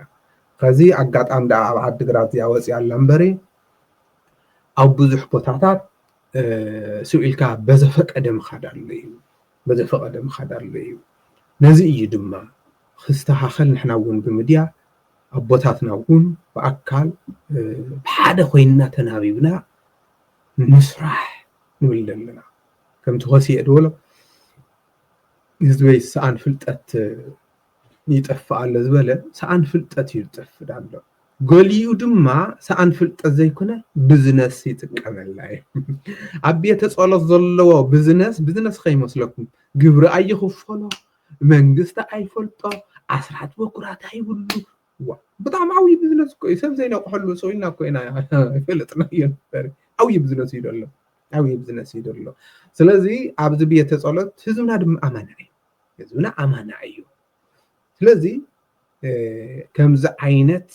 ከዚ ኣጋጣሚ ዳ ኣብ ዓዲግራት እዚኣ ወፂኣ ኣላ እምበሪ ኣብ ብዙሕ ቦታታት ስኢልካ በዘፈቀደ ምኻድ ኣሎ እዩ بزفقد مخدر ليه نزي يدما خستخاخل نحنا ون بمديا أبوتاتنا ون بأكل بحدا خوينا تنابيبنا نسرح نولد لنا كم تغسي أدولا يزوي سان فلتت يتقفى على زبالة سان فلتت يتقفى دالو قوليو دما سان فلتت زي كنا بزنس يتكمل لاي عبية تسأل الظلوة بزنس خيمس لكم قبر أي خفالة منقسط أي فلطة عسرات بكرات أي ولو بطعم عوي بزنس كوي سب زينا وحلو سوينا كوينا فلتنا ينفر أوي بزنس يدولو أوي بزنس يدولو سلازي عبد بيه تسألت هزمنا دم أمانة هزمنا أمانة أيو سلازي كمز عينت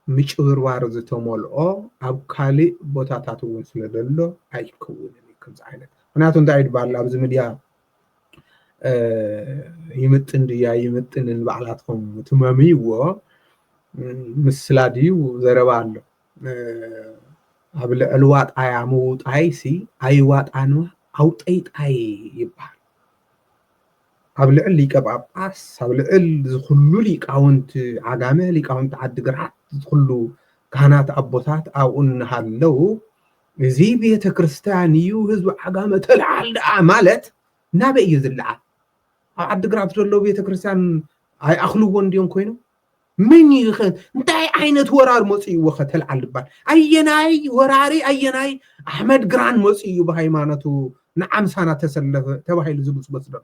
مش وارز تمولو أو كالي بوتاتاتو ونسلدلو أي كون كمز عينت وناتون دايد بالله عبد مديا يمتن ديا يمتن بعلاتكم تماميو مسلاديو زربالو هبل الوات أياموت أيسي أيوات أنو أو تيت أي يبال هبل اللي كباب أس هبل زخلو ليك أونت عجامة ليك أونت عد جرات زخلو كانت أبوتات أو إنهالو زي بيت كريستيانيو هزو عجامة تلعل مالت نبي يزلع عد جرات زلو بيت كريستيان أي أخلو ونديون كوينو من يخن انتاي عينت ورار موصي وختل على البال ايناي وراري ايناي احمد جران موصي بهايمانته نعم سنه تسلف تباهي لزبص بصدر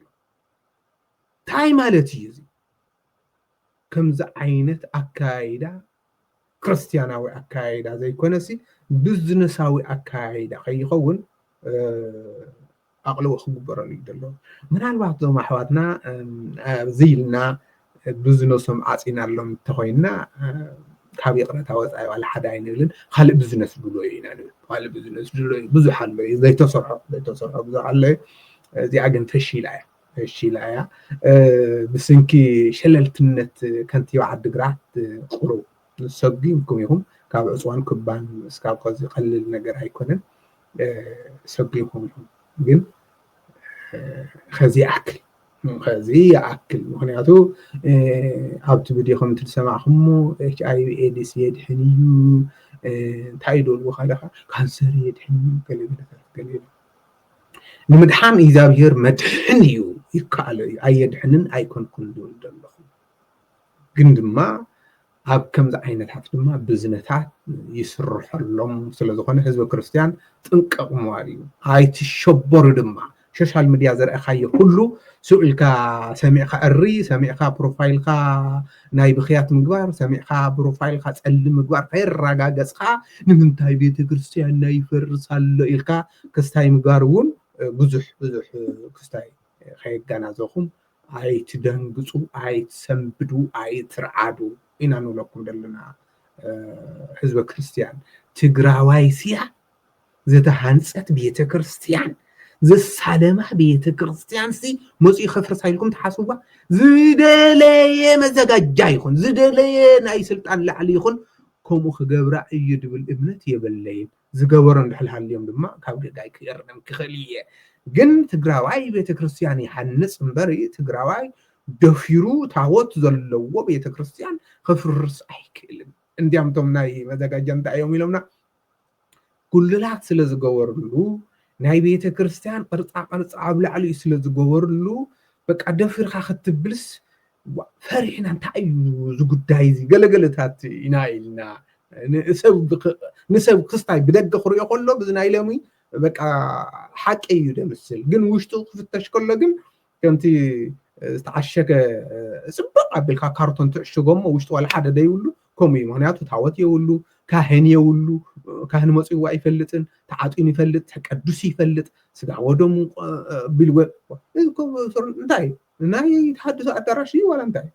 تاي مالتي يزي كمز عينت اكايدا كريستياناوي اكايدا زي كونسي بزنساوي اكايدا خيخون اقلو خبر لي دلو من الوقت زو محواتنا زيلنا بزنسهم عاصينا لهم تخوينا كابي قرأت وصاي ولا حدا ينلن خالق بزنس دلو ينا خالق بزنس دلو بزو حل زي تصرف بزو حل زي عجن فشي لايا بسنكي شللتنت كنتي وعد قرات قرو سقيمكم يهم كاب عصوان كبان اسكاب قصدي قلل نجر هيكونن سقيمكم يهم ግን خزي خزي أكل مخنياتو عبد بديهم تسمعهم HIV AIDS يدحنيو تايدول وخالها كانسر يدحنيو قليل المدحان إذابير مدحنيو يقال أيدحنن أيكون كندول دلهم قندما عب كم ذا عينت حفظ ما بزنتات يسرح لهم سلازخون حزب كريستيان تنقق مواريو هاي تشبر دما شوشال ميديا زرع خاي كله سؤالك سمعك الري سمعك بروفايلك ناي بخيات مقبار سمعك بروفايلك تسلم مقبار غير راجعسك نمنتاي بيت كريستيان ناي فرسال إلك كستاي مقبارون بزح كستاي خاي جنازهم أي تدنقصو أي تسمبدو أي ترعادو إنا نقولكم دلنا حزب كريستيان تجراوي سيا زت هانسات بيت كريستيان زس سلامة بيت كريستيان سي موسي خفر سايلكم تحاسبوا زدلي مزاجا يخون زدلي ناي سلطان لعلي يخون كومو خجبرا يدبل ابنت يبلين زجبرن حل اليوم دما كابد دايك يرنم كخليه جن تجراوي بيت كريستيان يحنس مبري تجراوي دفيرو تعوت زلوا بيت كريستيان خفرس ايكلن انديام توم ناي مزاجا نتا يوم يلونا كلላት ስለ ዝገበርሉ ናይ ቤተ ክርስቲያን ቅርጻ ኣብላዕሊ ስለ ዝገበርሉ በቃ ደፍርካ ክትብልስ ፈሪሕና እንታይ ዝጉዳይ እዚ ገለገለታት ኢና ኢልና ንሰብ ክርስታይ ብደገ ክሪኦ ከሎ ብዝናይ ለሚ በቃ ሓቂ እዩ ደምስል ግን ውሽጡ ክፍተሽ ከሎ ግን ከምቲ ዝተዓሸገ ጽቡቕ ኣቢልካ ካርቶን ትዕሽጎሞ ውሽጡ ወላ ሓደ ደይብሉ ከምኡ ምክንያቱ ታወት የብሉ ካህን የብሉ ካህን መጽዋ ይፈልጥን ተዓጢን ይፈልጥ ተቀዱስ ይፈልጥ ስጋ ወደሙ ቢልወ እኮም እንታይ ናይ ተሐድሶ አዳራሽ ወላ እንታይ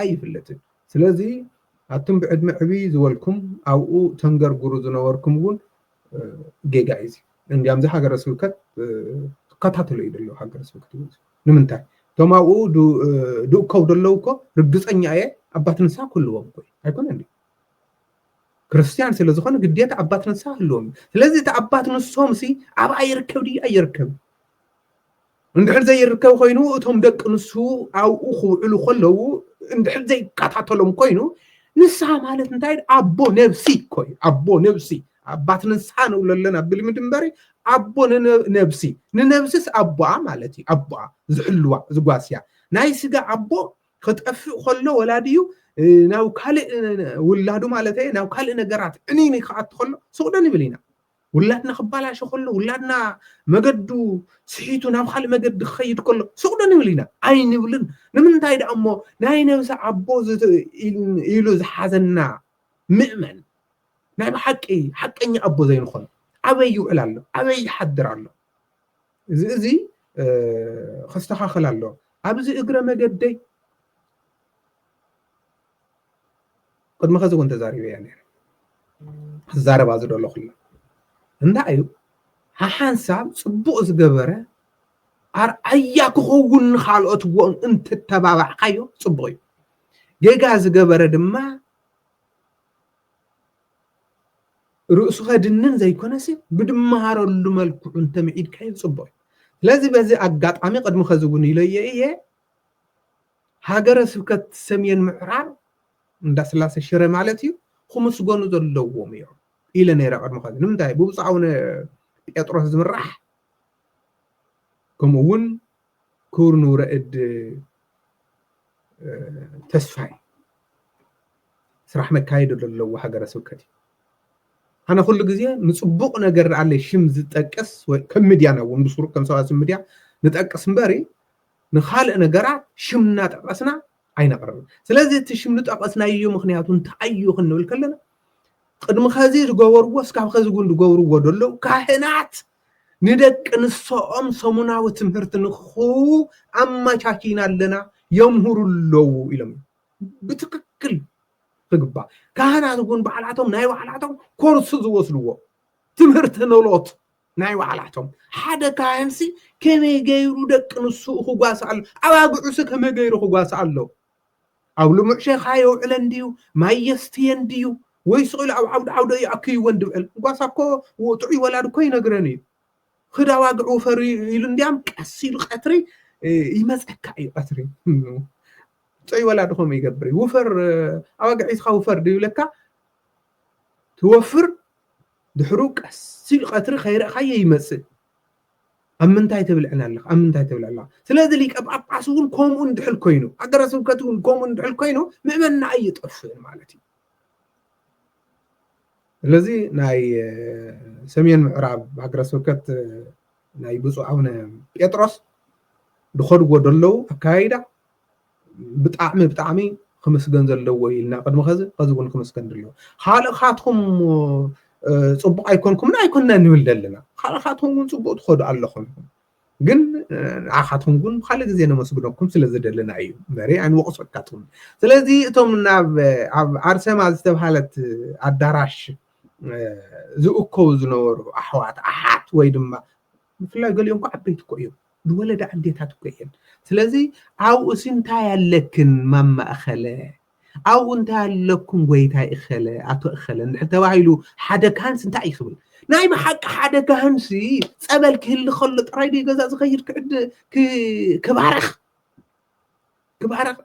ኣይፍለጥን ስለዚ አቱም ብዕድመ ዕቢ ዝበልኩም ኣብኡ ተንገርግሩ ዝነበርኩምውን ጌጋ እዚ እንዲያም ዝሃገረ ስብከት ከታተሉ ይደሉ ሃገረ ስብከት ንምንታይ ቶም ኣብኡ ዱእከው ደለው እኮ ርግፀኛ እየ ኣባት ንሳ ኩልዎም ኮይ ኣይኮነን ክርስቲያን ስለዝኾነ ግዴታ ኣባት ንሳ ኣለዎም ስለዚ እቲ ኣባት ንሶም ሲ ኣብ ኣይርከብ ዲ ኣይርከብ እንድሕር ዘይርከብ ኮይኑ እቶም ደቂ ኣንስትዮ ኣብኡ ክውዕሉ ከለዉ እንድሕር ዘይከታተሎም ኮይኑ ንስሓ ማለት እንታይ ኣቦ ነብሲ ኮይ ኣቦ ነብሲ ኣባት ንስሓ ንብሎ ኣለና ብልምድ እምበሪ ኣቦ ነብሲ ንነብስስ ኣቦኣ ማለት እዩ ኣቦኣ ዝሕልዋ ዝጓስያ ናይ ስጋ ኣቦ ክጠፍእ ከሎ ወላድዩ ናብ ካልእ ውላዱ ማለት እዩ ናብ ካልእ ነገራት ዕኒኒ ክኣቱ ከሎ ስቑደን ይብል ኢና ولادنا خبالا شغل ولادنا مجدو سحيتو نام خالي مجد خيد كله سوقنا نولينا عين نولن نمن تايد أمو ناي نوس عبوز يلوز حزننا مؤمن ناي حق إني أبو زين خل أبي يعلى له أبي يحضر له زي خستخا خلال له أبزي إجرا مجدي قد ما خزو أنت زاري يعني زاري بازر الله خلا እንዳዩ ሓንሳብ ጽቡቕ ዝገበረ ኣርአያ ክኸውን ካልኦት ወን እንትተባባዕካዮ ጽቡቕ እዩ ጌጋ ዝገበረ ድማ ርእሱ ኸድንን ዘይኮነሲ ብድመሃረሉ መልክዑ እንተምዒድካዮ ጽቡቕ እዩ ስለዚ በዚ ኣጋጣሚ ቅድሚ ኸዝውን ኢለየ እየ ሃገረ ስብከት ሰሜን ምዕራብ እንዳስላሴ ሽረ ማለት እዩ ክምስገኑ ዘለዎም እዮም إلى نيرا قد مخاذ نمتاي بوصعون بيطرس زمرح كمون كورنو رائد تسفاي سراح مكايد لو حجر سكتي أنا كل جزية نصبق نجر على شمز تأكس وكم مديانا ونبصر كم سواء مديا نتأكس مباري نخالق نجرات شمنا تأكسنا عين قرب سلازة تشمنا تأكسنا يوم خنياتون تأيو خنو الكلنا قدم خزير جوور وسكاب خزجون جوور ودلو كاهنات ندك نصام صمنا وتمهرت نخو أما شاكينا لنا يمهر اللو إلهم بتككل تقبع كاهنات يقول بعلاتهم ناي وعلاتهم كورس وصلوا تمهرت نولوت ناي وعلاتهم حدا كاهنسي كم يجيرو دك نصو خواس على أبغى عسك كم يجيرو خواس على أو لو شيخ هايو علنديو ما يستينديو ويسقل عود يأكي وندبل قاسكو وطعي ولا ركوي نجرني خدا واقعو فري يلنديام كسيل قطري يمزكاي قطري طعي ولا ركوم يقبري وفر واقع يسخو فرد يلكا توفر دحروك كسيل قطري خير خي يمسل أمنتاي تبلعنا لك أمنتاي تبلعنا سلازل ليك أبعصون كوم دحل كوينو أدرسوا كتون كوم دحل كوينو ممن أي طفل مالتي الذي ناي سمين معراب هاجر سوكت ناي بوصو عونه بيطرس دخل ودلو أكايدا بتعمي خمس جنزل لو ويلنا قد ما خزون خمس جنزل لو خالقاتهم صبق أيكونكم لا يكوننا نولد لنا خالقاتهم صبق تخد علىهم جن عخاتهم جن خالق زينا مسجونكم سلزد لنا أيو مري عن وقص كاتهم سلزي توم ناب عرسة ما استبحالة الدراش زوكو زنور أحوات أحات ويدما فلا قال يوم كعبيت كويو الولد عديتها كويين سلازي أو سنتاي لكن ماما أخلا أو انتاي لكم ويتاي أخلا أتو أخلا حتى واحلو حدا كان سنتاي يخبل نايم حق حدا كان سي سأبل كل خلط رايدي جزاء صغير كعد كبارخ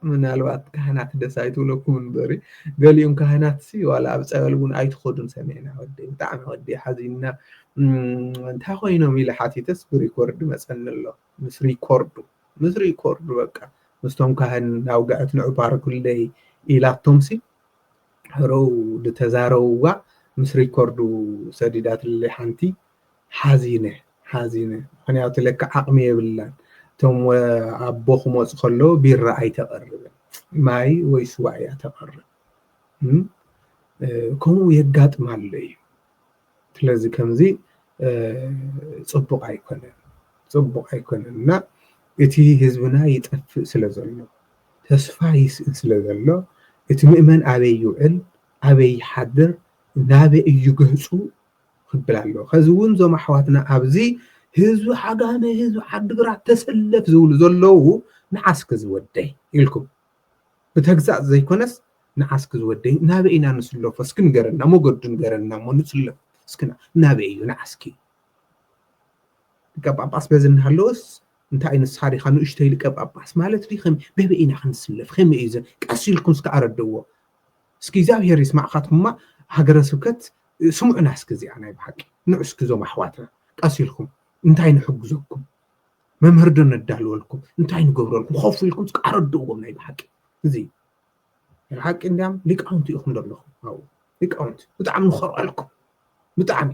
من الوقت كهنات دسايتو لكم بري قال يوم كهنات سي ولا بسألون أي تخدون سمعنا ودي تعمل ودي حزيننا انت خوينا ميل حاتي تسبر ريكورد مثلا الله مس ريكورد بقى مستهم كهن أوقعت نعبار كل دي إلى تومسي هرو دتزاروا مس ريكورد سديدات اللي حنتي حزينة أنا قلت لك عقمية بالله توم أبوهم وصخلو بالرأي تقرب ماي ويسوعي تقرب كم يجات مالي تلازم كم زي صبق أيكون نا إتي هزبنا يتأفق سلزلنا تسفايس سلزلنا إتي مؤمن أبي يعل أبي يحضر نابي يجهزو خد بالله خزون زو محواتنا أبزي هزو حاجة هزو حد قرأ تسلف زول زلوا نعسك زودي إلكم بتجزأ زي كونس نعسك زودي نابئنا نسلف فسكن قرنا مو قدن قرنا مو نسلف سكنا نابئي نعسكي كاب أباس بزن هلوس እንታይ ዓይነት ሳሪኻ ንእሽተይ ልቀ ጳጳስ ማለት ዲ ከም በበኢና ክንስለፍ ከመይ እዩ ቀስ ኢልኩም እስከኣረድዎ እስኪ እግዚኣብሔር ይስማዕካትኩማ ሃገረ ስብከት ስሙዕና እስኪ እዚኣ ናይ ብሓቂ ንዑስ ክዞም ኣሕዋትና ቀስ ኢልኩም እንታይ ንሕግዘኩም መምህር ዶ ነዳልወልኩም እንታይ ንገብረልኩም ከፍ ኢልኩም እስከኣረድዎም ናይ ብሓቂ እዚ ብሓቂ እንዲያም ሊቃውንቲ ኢኹም ዘለኹም ኣው ሊቃውንቲ ብጣዕሚ ንኸርዐልኩም ብጣዕሚ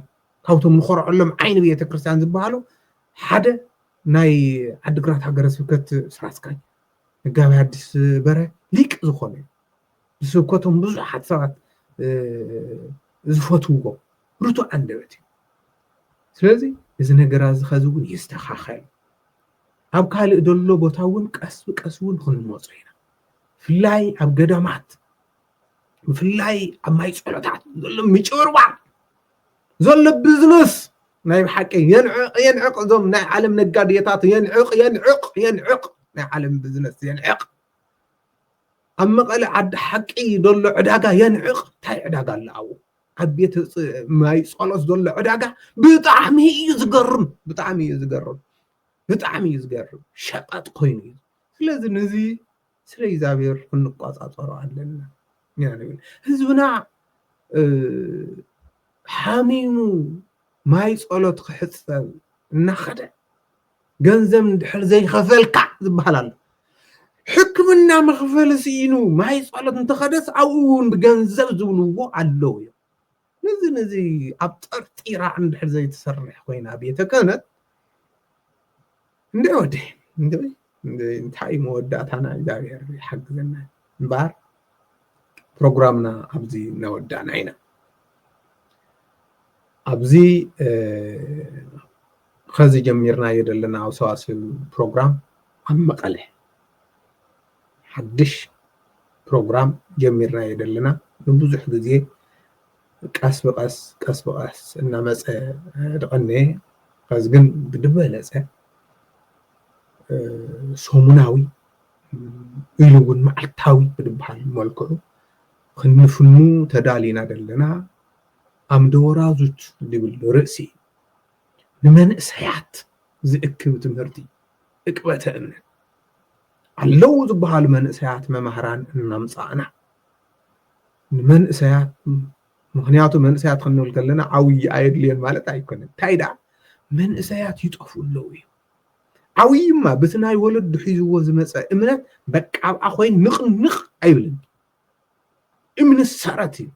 ካብቶም ንኸርዐሎም ዓይኒ ቤተ ክርስቲያን ዝበሃሉ ሓደ ናይ ዓዲግራት ሃገረ ስብከት ስራ ኣስኪያጅ መጋቢ ሐዲስ በረ ሊቅ ዝኾነ ብስብከቶም ብዙሓት ሰባት ዝፈትውዎ ርቱዕ አንደበት እዩ ስለዚ እዚ ነገር እዚ ኸዚ እውን ይስተኻኸል ኣብ ካልእ ደሎ ቦታ እውን ቀስ ብቀስ እውን ክንመፁ ኢና ብፍላይ ኣብ ገዳማት ብፍላይ ኣብ ማይ ፀሎታት ዘሎ ምጭብርባር ዘሎ ቢዝነስ ናይ ብሓቂ የንዕቕ እዞም ናይ ዓለም ነጋዴታት የንዕቕ ናይ ዓለም ቢዝነስ የንዕቕ ኣብ መቐለ ዓዲ ሓቂ ዘሎ ዕዳጋ የንዕቕ እንታይ ዕዳጋ ኣለ ኣብኡ ኣብ ቤት ማይ ፀሎት ዘሎ ዕዳጋ ብጣዕሚ እዩ ዝገርም ብጣዕሚ እዩ ዝገርም ብጣዕሚ እዩ ዝገርም ሸቐጥ ኮይኑ እዩ ስለዚ ነዚ ስለ እግዚኣብሔር ክንቋፃፀሮ ኣለና ህዝብና ሓሚሙ ማይ ፀሎት ክሕፀብ እናኸደ ገንዘብ እንድሕር ዘይኸፈልካ ዝበሃል ኣሎ ሕክምና መኽፈል ሲኢኑ ማይ ፀሎት እንተኸደስ ኣብኡ እውን ብገንዘብ ዝብልዎ ኣለዉ እዮም ነዚ ኣብ ጠርጢራ እንድሕር ዘይትሰርሕ ኮይና ቤተ ክህነት እንደ ወዲ እንታይ መወዳእታና እግዚኣብሔር ይሓግዘና እምበር ፕሮግራምና ኣብዚ ነወዳእና ኢና ኣብዚ ኸዚ ጀሚርናዮ ዘለና ኣብ ሰዋስው ፕሮግራም ኣብ መቐለ ሓድሽ ፕሮግራም ጀሚርናዮ ዘለና ንብዙሕ ግዜ ቀስ ብቀስ እናመፀ ድቐኒየ ከዚ ግን ብድበለፀ ሰሙናዊ ኢሉ እውን መዓልታዊ ብድበሃል መልክዑ ክንፍኑ ተዳሊና ዘለና ኣምደ ወራዙት ዝብል ርእሲ ንመንእሰያት ዝእክብ ትምህርቲ ዕቅበተ እምነት ኣለዉ ዝበሃሉ መንእሰያት መማህራን እናምፃእና ንመንእሰያት ምክንያቱ መንእሰያት ክንብል ከለና ዓብይ ኣየድልዮን ማለት ኣይኮነን እንታይ ደኣ መንእሰያት ይጠፍኡ ኣለዉ እዩ ዓብይማ በቲ ናይ ወለዱ ሒዝዎ ዝመፀ እምነት በቃ ኣብኣ ኮይኑ ንቕንቕ ኣይብልን እምኒ ሰረት እዩ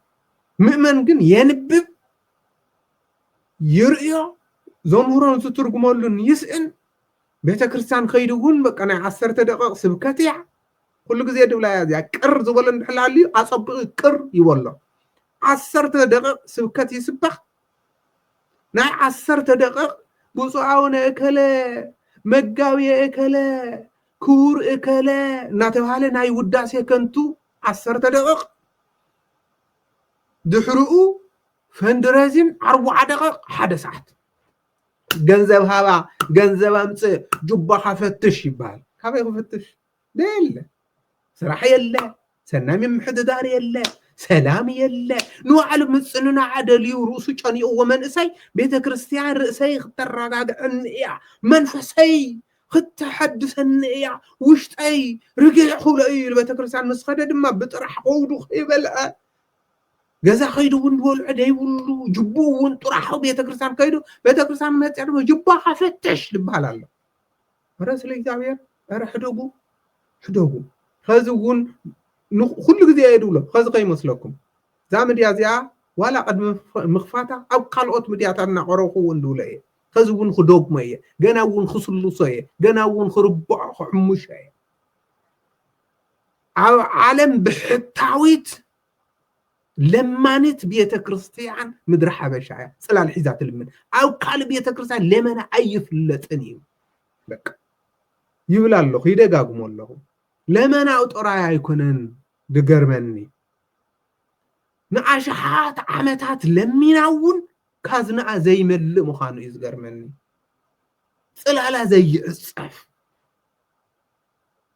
ምእመን ግን የንብብ ይርእዮ ዘምህሮን ዝትርጉመሉን ይስእን ቤተ ክርስቲያን ከይዱ እውን በቃ ናይ 10 ደቂቕ ስብከት እያ ኩሉ ግዜ ድብላ እያ ቅር ዝበሎ እንድሕር ሃልዩ ኣፀብቕ ቅር ይበሎ 10 ደቂቕ ስብከት ይስበኽ ናይ 10 ደቂቕ ብፁዕ ኣቡነ እከለ መጋቢ እከለ ክቡር እከለ እናተባሃለ ናይ ውዳሴ ከንቱ 10 ደቂቕ ድሕርኡ ፈንድረዚን 4 ደቂቕ 1 ሰዓት ገንዘብ ሃባ ገንዘብ ኣምፅእ ጁባኻ ፈትሽ ይበሃል ካበይ ክፍትሽ ደለ ስራሕ የለ ሰናይ ምምሕድዳር የለ ሰላም የለ ንባዕሉ ምፅንናዕ ደልዩ ርእሱ ጨኒቕዎ መንእሰይ ቤተ ክርስቲያን ርእሰይ ክትረጋግዐኒ እያ መንፈሰይ ክትሐድሰኒ እያ ውሽጠይ ርግዕ ክብሎ እዩ ቤተ ክርስቲያን ምስ ኸደ ድማ ብጥራሕ ከውዱ ከይበልዐ ገዛ ከይዱ እውን በልዑ ደይብሉ ጅቡ እውን ጥራሕ ቤተ ክርስቲያን ከይዱ ቤተ ክርስቲያን መፅያ ድማ ጅባኻ ፈትሽ ዝበሃል ኣሎ ኧረ ስለ እግዚኣብሔር ኧረ ሕደጉ ከዚ እውን ኩሉ ግዜ የድብሎ ከዚ ከይመስለኩም እዛ ምድያ እዚኣ ዋላ ቅድሚ ምኽፋታ ኣብ ካልኦት ምድያታት እናቀረብኩ እውን ድብሎ እየ ከዚ እውን ክደግሞ እየ ገና እውን ክስልሶ እየ ገና እውን ክርብዖ ክሕሙሾ እየ ኣብ ዓለም ብሕታዊት ለማኒት ቤተ ክርስቲያን ምድሪ ሓበሻ እያ ፅላል ሒዛ ትልምን ኣብ ካልእ ቤተ ክርስቲያን ለመና ኣይፍለጥን እዩ በቃ ይብል ኣለኹ ይደጋግሞ ኣለኹ ለመናው ጥራይ ኣይኮነን ድገርመኒ ንኣሽሓት ዓመታት ለሚና እውን ካዝናኣ ዘይመልእ ምዃኑ እዩ ዝገርመኒ ፅላላ ዘይዕፀፍ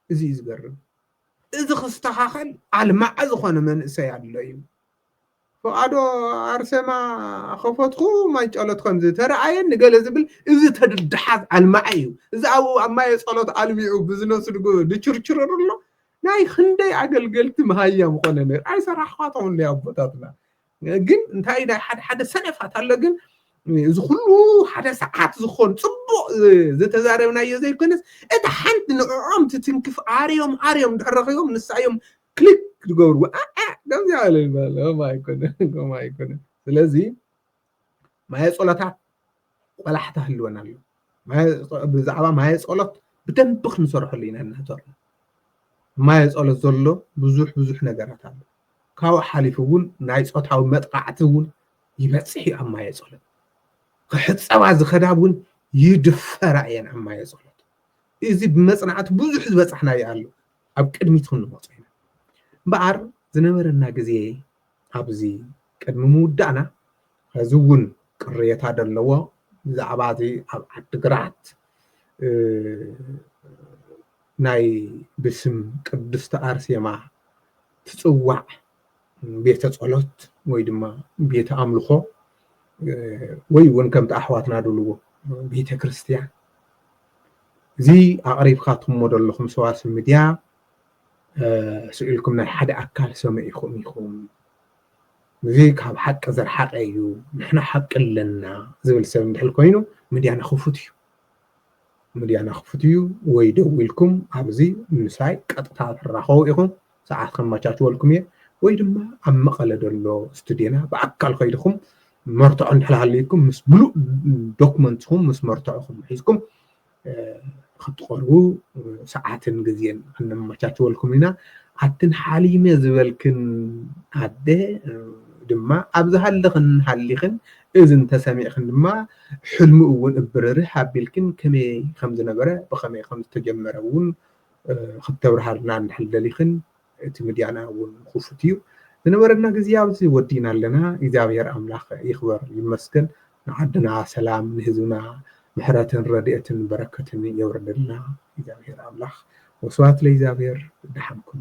እዚ እዩ ዝገርም እዚ ክስተኻኸል ኣልማዕ ዝኾነ መንእሰይ ኣሎ እዩ فقادو أرسما خفتخو ما يجعلت خمزة ترى عين نقول زبل إذا تدحض على المعيو إذا أو أما يصلت على ميو بزنس رجو دشرشر الله ناي خندي عقل قلت مهيا مقنن أي صراحة خاطون لي أبوتاتنا جن انتهي دا حد سنة فاتلا جن زخلو حد ساعات زخون صبو زتزاربنا يزي كنس إذا حنت نعم تتنكف عاريوم دحرقيوم نسعيوم كليك تقول دم زعل البال ما يكون ስለዚህ ማየ ጸሎታት ወላ حتى ህልወና ኣሎ ብዛዕባ ማየ ጸሎት ብደንብ ክንሰርሐሉ ኢና ንህተር ማየ ጸሎት ዘሎ ብዙሕ ነገራት ኣሎ ካብ ሓሊፉ እውን ናይ ጾታዊ መጥቃዕቲ እውን ይበጽሕ ኣብ ማየ ጸሎት ክሕፀባ ዝኸዳ እውን ይድፈራ እየን ኣብ ማየ ጸሎት እዚ ብመጽናዕቲ ብዙሕ ዝበጽሕናዮ ኣሎ ኣብ ቅድሚት ክንመጽ ኢና በዓር ዝነበረና ግዜ ኣብዚ ቅድሚ ምውዳእና ሕዚ እውን ቅሬታ ደለዎ ብዛዕባ እዚ ኣብ ዓዲግራት ናይ ብስም ቅድስቲ ኣርሴማ ትጽዋዕ ቤተ ጸሎት ወይ ድማ ቤተ ኣምልኾ ወይ እውን ከምቲ ኣሕዋትና ድልዎ ቤተ ክርስቲያን እዚ ኣቕሪብካ ትሞደለኹም ሰዋስብ ሚድያ سئلكم ناي حدا أكل سمعيكم يخون زي كاب حق زرحق أيو نحن حق لنا زبل سبب نحل كوينو مديانا خفتيو ويدويلكم عبزي نساي قطعة الرخو إخون ساعات خماتشاتو لكم ويدما عم قلد اللو استودينا بأكل خيدكم مرتعون حلاليكم مس بلو دوكمنتهم مس مرتعوكم حيزكم خطقرو ساعتن غزين انماچاچو لكمينا اتن حاليمه زبلكن عده دما ابزحلخن حليخن اذن تسميخن دما حلم اون ابرر حابلكن كمي خمز نبره بخمي خمز تجمرون خطورحلنا نحلليخن تمديانا اون خفتيو نورنا غزيابزي ودينا لنا اذابير املاح يخبر يمسكن عندنا سلام نهزنا محراتن رديئتن بركتن يوردنا إذا غير أملاح وصوات لي إذا غير دحمكم